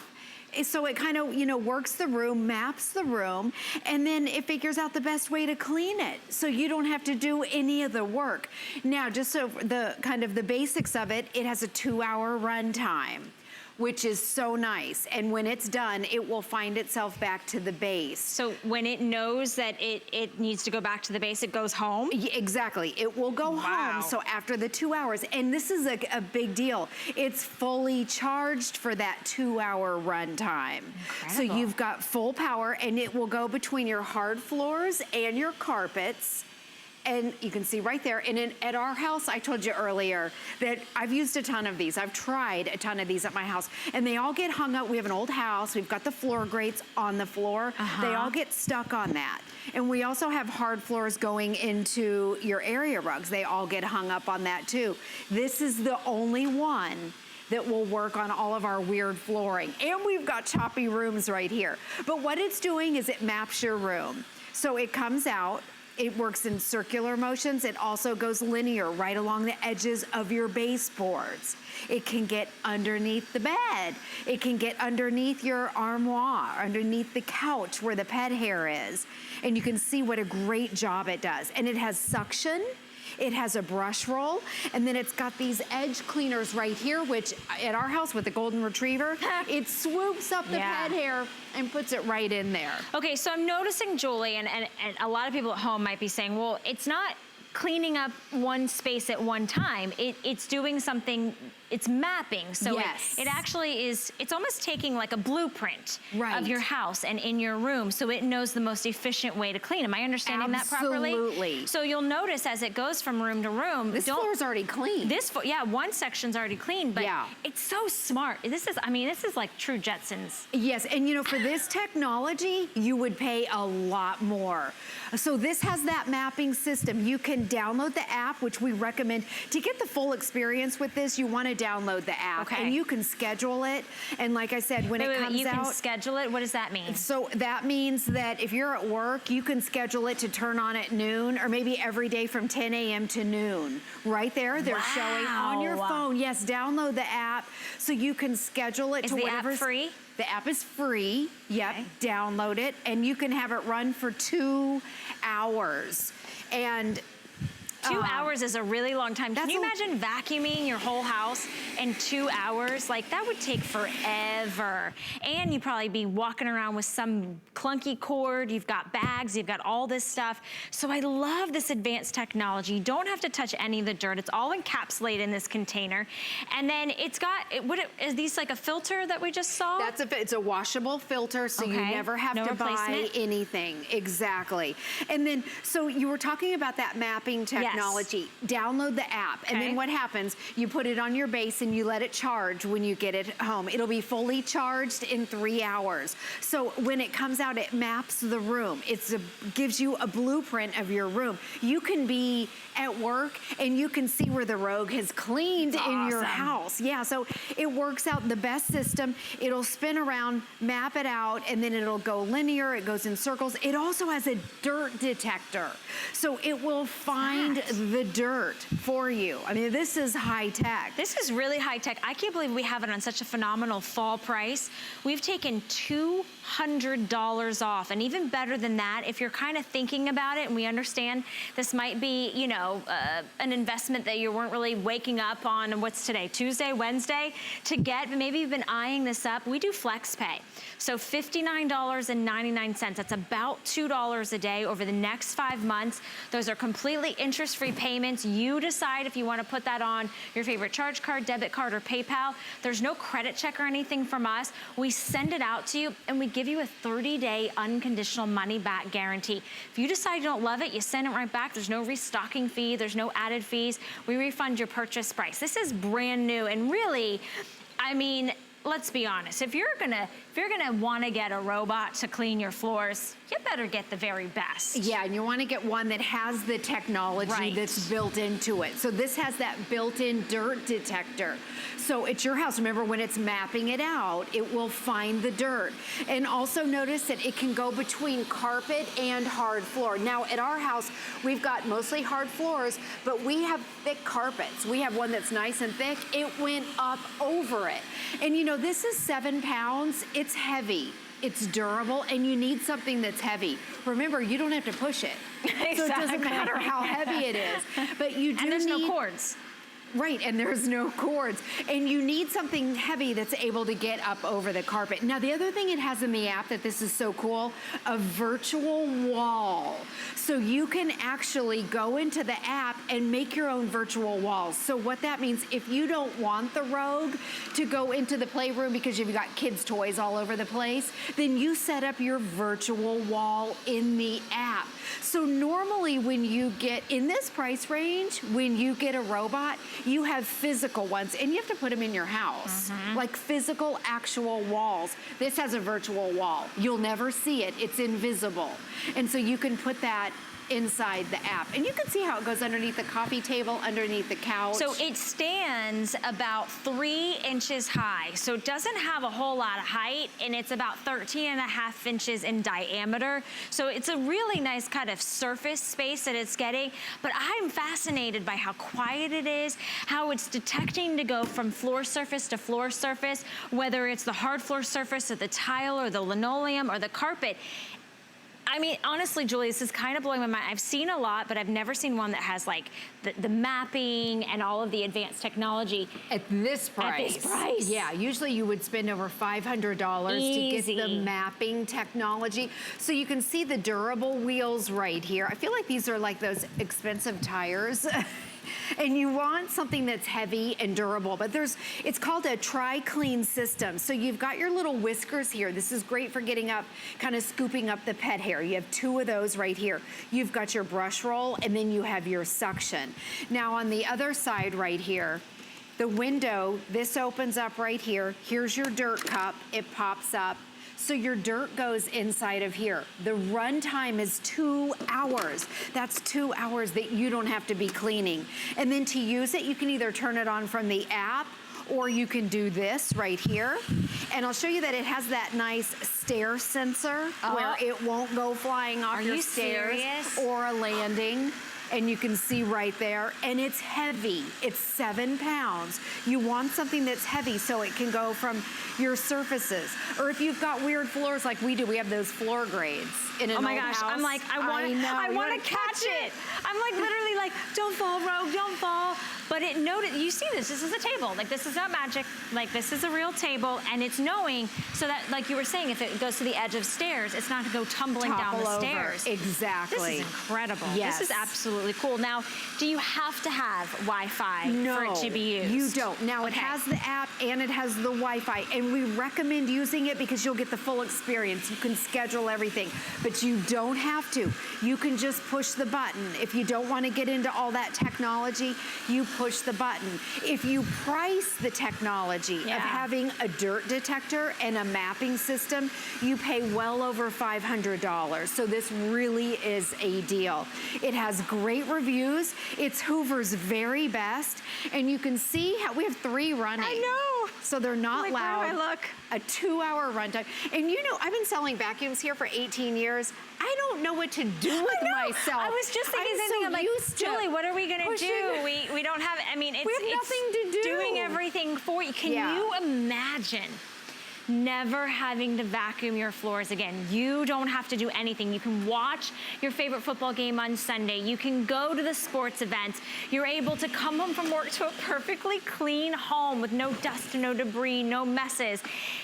So it kind of, you know, works the room, maps the room, and then it figures out the best way to clean it. So you don't have to do any of the work. Now, just so the kind of the basics of it, it has a 2-hour run time, which is so nice. And when it's done, it will find itself back to the base. So when it knows that it needs to go back to the base, it goes home? Yeah, exactly, it will go home. So after the 2 hours, and this is a big deal, it's fully charged for that 2-hour run time. So you've got full power, and it will go between your hard floors and your carpets. And you can see right there, and at our house, I told you earlier that I've used a ton of these. I've tried a ton of these at my house, and they all get hung up. We have an old house. We've got the floor grates on the floor. They all get stuck on that. And we also have hard floors going into your area rugs. They all get hung up on that too. This is the only one that will work on all of our weird flooring. And we've got choppy rooms right here. But what it's doing is it maps your room. So it comes out, it works in circular motions. It also goes linear right along the edges of your baseboards. It can get underneath the bed. It can get underneath your armoire, underneath the couch where the pet hair is. And you can see what a great job it does. And it has suction. It has a brush roll, and then it's got these edge cleaners right here, which at our house with the golden retriever, it swoops up the pet hair and puts it right in there. Okay, so I'm noticing, Julie, and a lot of people at home might be saying, well, it's not cleaning up one space at one time. It's doing something, it's mapping. So it actually is, it's almost taking like a blueprint of your house and in your room, so it knows the most efficient way to clean. Am I understanding that properly? Absolutely. So you'll notice as it goes from room to room. This floor's already clean. Yeah, one section's already clean, but it's so smart. This is, I mean, this is like true Jetsons. Yes, and you know, for this technology, you would pay a lot more. So this has that mapping system. You can download the app, which we recommend. To get the full experience with this, you want to download the app. And you can schedule it. And like I said, when it comes out. You can schedule it? What does that mean? So that means that if you're at work, you can schedule it to turn on at noon, or maybe every day from 10 a.m. to noon. Right there, they're showing on your phone. Yes, download the app so you can schedule it to whatever. Is the app free? The app is free. Yep, download it, and you can have it run for 2 hours. And 2 hours is a really long time. Can you imagine vacuuming your whole house in 2 hours? Like, that would take forever. And you'd probably be walking around with some clunky cord. You've got bags, you've got all this stuff. So I love this advanced technology. You don't have to touch any of the dirt. It's all encapsulated in this container. And then it's got, is these like a filter that we just saw? It's a washable filter, so you never have to buy anything. Exactly. And then, so you were talking about that mapping technology. technology. Download the app. And then what happens, you put it on your base and you let it charge when you get it home. It'll be fully charged in 3 hours. So when it comes out, it maps the room. It gives you a blueprint of your room. You can be at work and you can see where the Rogue has cleaned in your house. Yeah, so it works out the best system. It'll spin around, map it out, and then it'll go linear, it goes in circles. It also has a dirt detector. So it will find the dirt for you. I mean, this is high tech. This is really high tech. I can't believe we have it on such a phenomenal fall price. We've taken $200 off, and even better than that, if you're kind of thinking about it, and we understand this might be, you know, an investment that you weren't really waking up on, what's today, Tuesday, Wednesday, to get, but maybe you've been eyeing this up. We do flex pay. So $59.99, that's about $2 a day over the next 5 months. Those are completely interest-free payments. You decide if you want to put that on your favorite charge card, debit card, or PayPal. There's no credit check or anything from us. We send it out to you, and we give you a 30-day unconditional money-back guarantee. If you decide you don't love it, you send it right back. There's no restocking fee. There's no added fees. We refund your purchase price. This is brand new, and really, I mean, let's be honest. If you're gonna want to get a robot to clean your floors, you better get the very best. Yeah, and you want to get one that has the technology that's built into it. So this has that built-in dirt detector. So at your house, remember when it's mapping it out, it will find the dirt. And also notice that it can go between carpet and hard floor. Now at our house, we've got mostly hard floors, but we have thick carpets. We have one that's nice and thick. It went up over it. And you know, this is 7 pounds. It's heavy. It's durable, and you need something that's heavy. Remember, you don't have to push it. Exactly. So it doesn't matter how heavy it is. But you do and there's no cords. Right, and there's no cords. And you need something heavy that's able to get up over the carpet. Now, the other thing it has in the app that this is so cool, a virtual wall. So you can actually go into the app and make your own virtual walls. So what that means, if you don't want the Rogue to go into the playroom because you've got kids' toys all over the place, then you set up your virtual wall in the app. So normally when you get, in this price range, when you get a robot, you have physical ones, and you have to put them in your house, like physical, actual walls. This has a virtual wall. You'll never see it. It's invisible. And so you can put that inside the app. And you can see how it goes underneath the coffee table, underneath the couch. So it stands about 3 inches high. So it doesn't have a whole lot of height, and it's about 13.5 inches in diameter. So it's a really nice kind of surface space that it's getting. But I'm fascinated by how quiet it is, how it's detecting to go from floor surface to floor surface, whether it's the hard floor surface or the tile or the linoleum or the carpet. I mean, honestly, Julie, this is kind of blowing my mind. I've seen a lot, but I've never seen one that has like the mapping and all of the advanced technology. At this price. At this price. Yeah, usually you would spend over $500 to get the mapping technology. So you can see the durable wheels right here. I feel like these are like those expensive tires. And you want something that's heavy and durable, but it's called a tri-clean system. So you've got your little whiskers here. This is great for getting up, kind of scooping up the pet hair. You have 2 of those right here. You've got your brush roll, and then you have your suction. Now on the other side right here, the window, this opens up right here. Here's your dirt cup. It pops up. So your dirt goes inside of here. The run time is 2 hours. That's 2 hours that you don't have to be cleaning. And then to use it, you can either turn it on from the app, or you can do this right here. And I'll show you that it has that nice stair sensor where it won't go flying off your stairs or a landing. And you can see right there, and it's heavy. It's 7 pounds. You want something that's heavy so it can go from your surfaces. Or if you've got weird floors like we do, we have those floor grades in an oh my old gosh, house. I'm like, I want to catch it. I'm like literally like, don't fall, Rogue, don't fall. But it noted, you see this is a table. Like this is not magic. Like this is a real table, and it's knowing so that, like you were saying, if it goes to the edge of stairs, it's not to go tumbling down the stairs. Exactly. This is incredible. Yes. This is absolutely cool. Now, do you have to have Wi-Fi for it to be used? You don't. Now it has the app and it has the Wi-Fi, and we recommend using it because you'll get the full experience. You can schedule everything, but you don't have to. You can just push the button. If you don't want to get into all that technology, you push the button. If you price the technology of having a dirt detector and a mapping system, you pay well over $500. So this really is a deal. It has great reviews. It's Hoover's very best. And you can see how we have 3 running. I know. So they're not loud. Where do I look? A 2-hour runtime. And you know, I've been selling vacuums here for 18 years. I don't know what to do with myself. I was just thinking the same thing. I'm like, Julie, what are we gonna do? We don't have, I mean, we have nothing to do. Doing everything for you. Can you imagine never having to vacuum your floors again? You don't have to do anything. You can watch your favorite football game on Sunday. You can go to the sports events. You're able to come home from work to a perfectly clean home with no dust, no debris, no messes.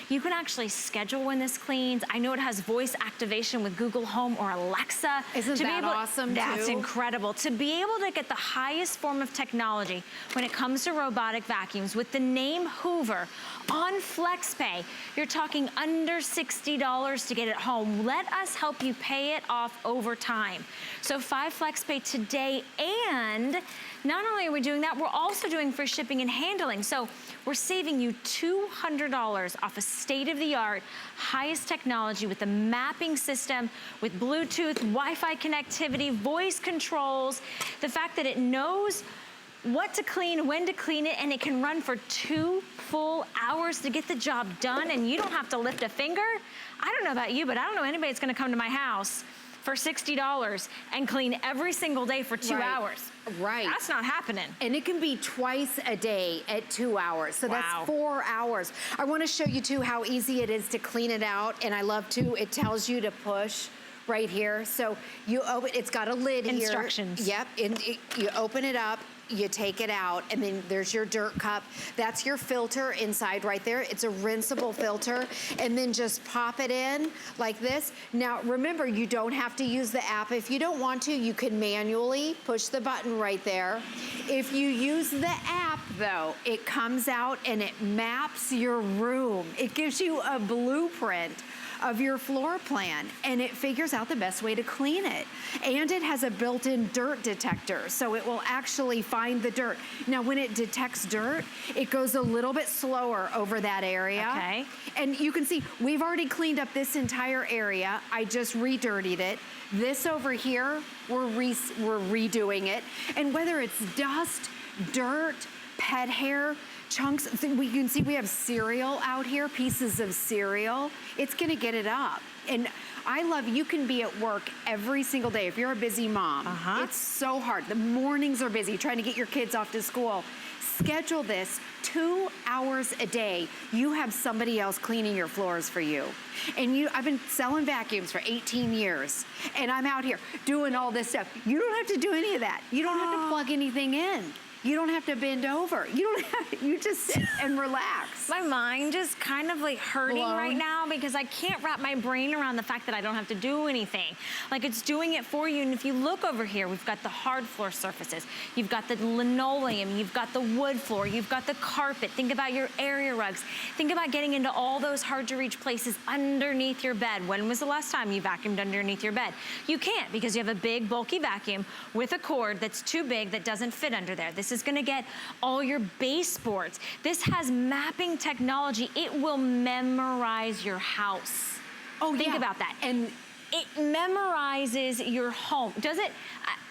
You can actually schedule when this cleans. I know it has voice activation with Google Home or Alexa. Isn't that awesome, That's incredible. To be able to get the highest form of technology when it comes to robotic vacuums with the name Hoover on FlexPay, you're talking under $60 to get it home. Let us help you pay it off over time. So 5 FlexPay today, and not only are we doing that, we're also doing free shipping and handling. So we're saving you $200 off a state-of-the-art, highest technology with the mapping system, with Bluetooth, Wi-Fi connectivity, voice controls, the fact that it knows what to clean, when to clean it, and it can run for 2 full hours to get the job done, and you don't have to lift a finger. I don't know about you, but I don't know anybody that's gonna come to my house for $60 and clean every single day for 2 hours. Right. That's not happening. And it can be twice a day at 2 hours. So that's 4 hours. I wanna show you too how easy it is to clean it out. And I love too, it tells you to push right here. So you open, it's got a lid here. Instructions. Yep, you open it up, you take it out, and then there's your dirt cup. That's your filter inside right there. It's a rinseable filter, and then just pop it in like this. Now, remember, you don't have to use the app. If you don't want to, you can manually push the button right there. If you use the app, though, it comes out and it maps your room. It gives you a blueprint of your floor plan, and it figures out the best way to clean it. And it has a built-in dirt detector, so it will actually find the dirt. Now, when it detects dirt, it goes a little bit slower over that area. Okay. And you can see, we've already cleaned up this entire area. I just re-dirtied it. This over here, we're redoing it. And whether it's dust, dirt, pet hair, chunks, we can see we have cereal out here, pieces of cereal. It's gonna get it up. And I love, you can be at work every single day. If you're a busy mom, it's so hard. The mornings are busy trying to get your kids off to school. Schedule this 2 hours a day. You have somebody else cleaning your floors for you. And I've been selling vacuums for 18 years, and I'm out here doing all this stuff. You don't have to do any of that. You don't have to plug anything in. You don't have to bend over. You just sit and relax. My mind is kind of like hurting right now because I can't wrap my brain around the fact that I don't have to do anything. Like, it's doing it for you. And if you look over here, we've got the hard floor surfaces. You've got the linoleum. You've got the wood floor. You've got the carpet. Think about your area rugs. Think about getting into all those hard to reach places underneath your bed. When was the last time you vacuumed underneath your bed? You can't, because you have a big bulky vacuum with a cord that's too big that doesn't fit under there. This is gonna get all your baseboards. This has mapping technology. It will memorize your house. Think about that. And it memorizes your home. Does it?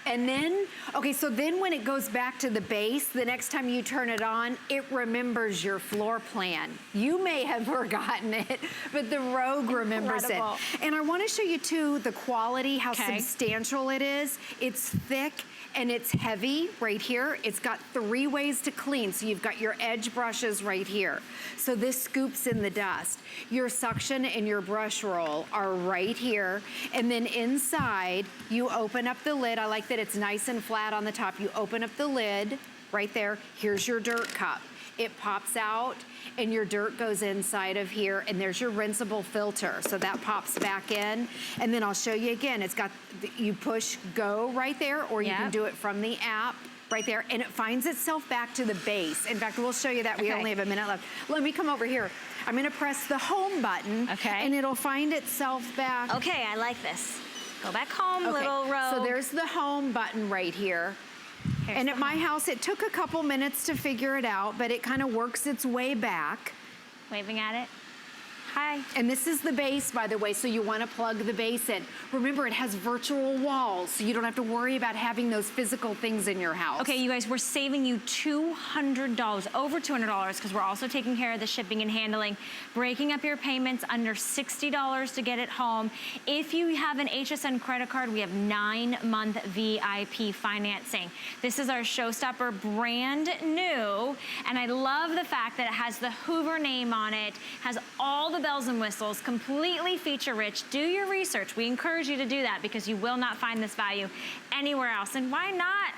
And then, okay, so then when it goes back to the base, the next time you turn it on, it remembers your floor plan. You may have forgotten it, but the Rogue remembers it. And I wanna show you too the quality, how substantial it is. It's thick and it's heavy right here. It's got 3 ways to clean. So you've got your edge brushes right here. So this scoops in the dust. Your suction and your brush roll are right here. And then inside, you open up the lid. I like that it's nice and flat on the top. You open up the lid right there. Here's your dirt cup. It pops out and your dirt goes inside of here, and there's your rinseable filter. So that pops back in. And then I'll show you again. It's got, you push go right there, or you can do it from the app right there, and it finds itself back to the base. In fact, we'll show you that. We only have a minute left. Let me come over here. I'm gonna press the home button, and it'll find itself back. Okay, I like this. Go back home, little Rogue. So there's the home button right here. And at my house, it took a couple minutes to figure it out, but it kind of works its way back. Waving at it. Hi. And this is the base, by the way, so you want to plug the base in. Remember, it has virtual walls, so you don't have to worry about having those physical things in your house. Okay, you guys, we're saving you $200, over $200, because we're also taking care of the shipping and handling, breaking up your payments under $60 to get it home. If you have an HSN credit card, we have 9-month VIP financing. This is our showstopper, brand new, and I love the fact that it has the Hoover name on it, has all the bells and whistles, completely feature rich. Do your research. We encourage you to do that because you will not find this value anywhere else. And why not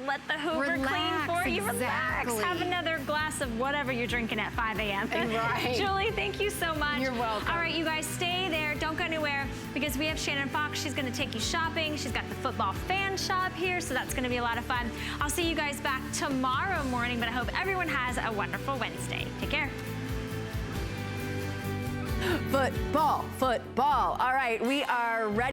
let the Hoover clean for you? Relax. Have another glass of whatever you're drinking at 5 a.m. Right. Julie, thank you so much. You're welcome. All right, you guys, stay there. Don't go anywhere because we have Shannon Fox. She's going to take you shopping. She's got the football fan shop here, so that's going to be a lot of fun. I'll see you guys back tomorrow morning, but I hope everyone has a wonderful Wednesday. Take care. Football, football. All right, we are ready.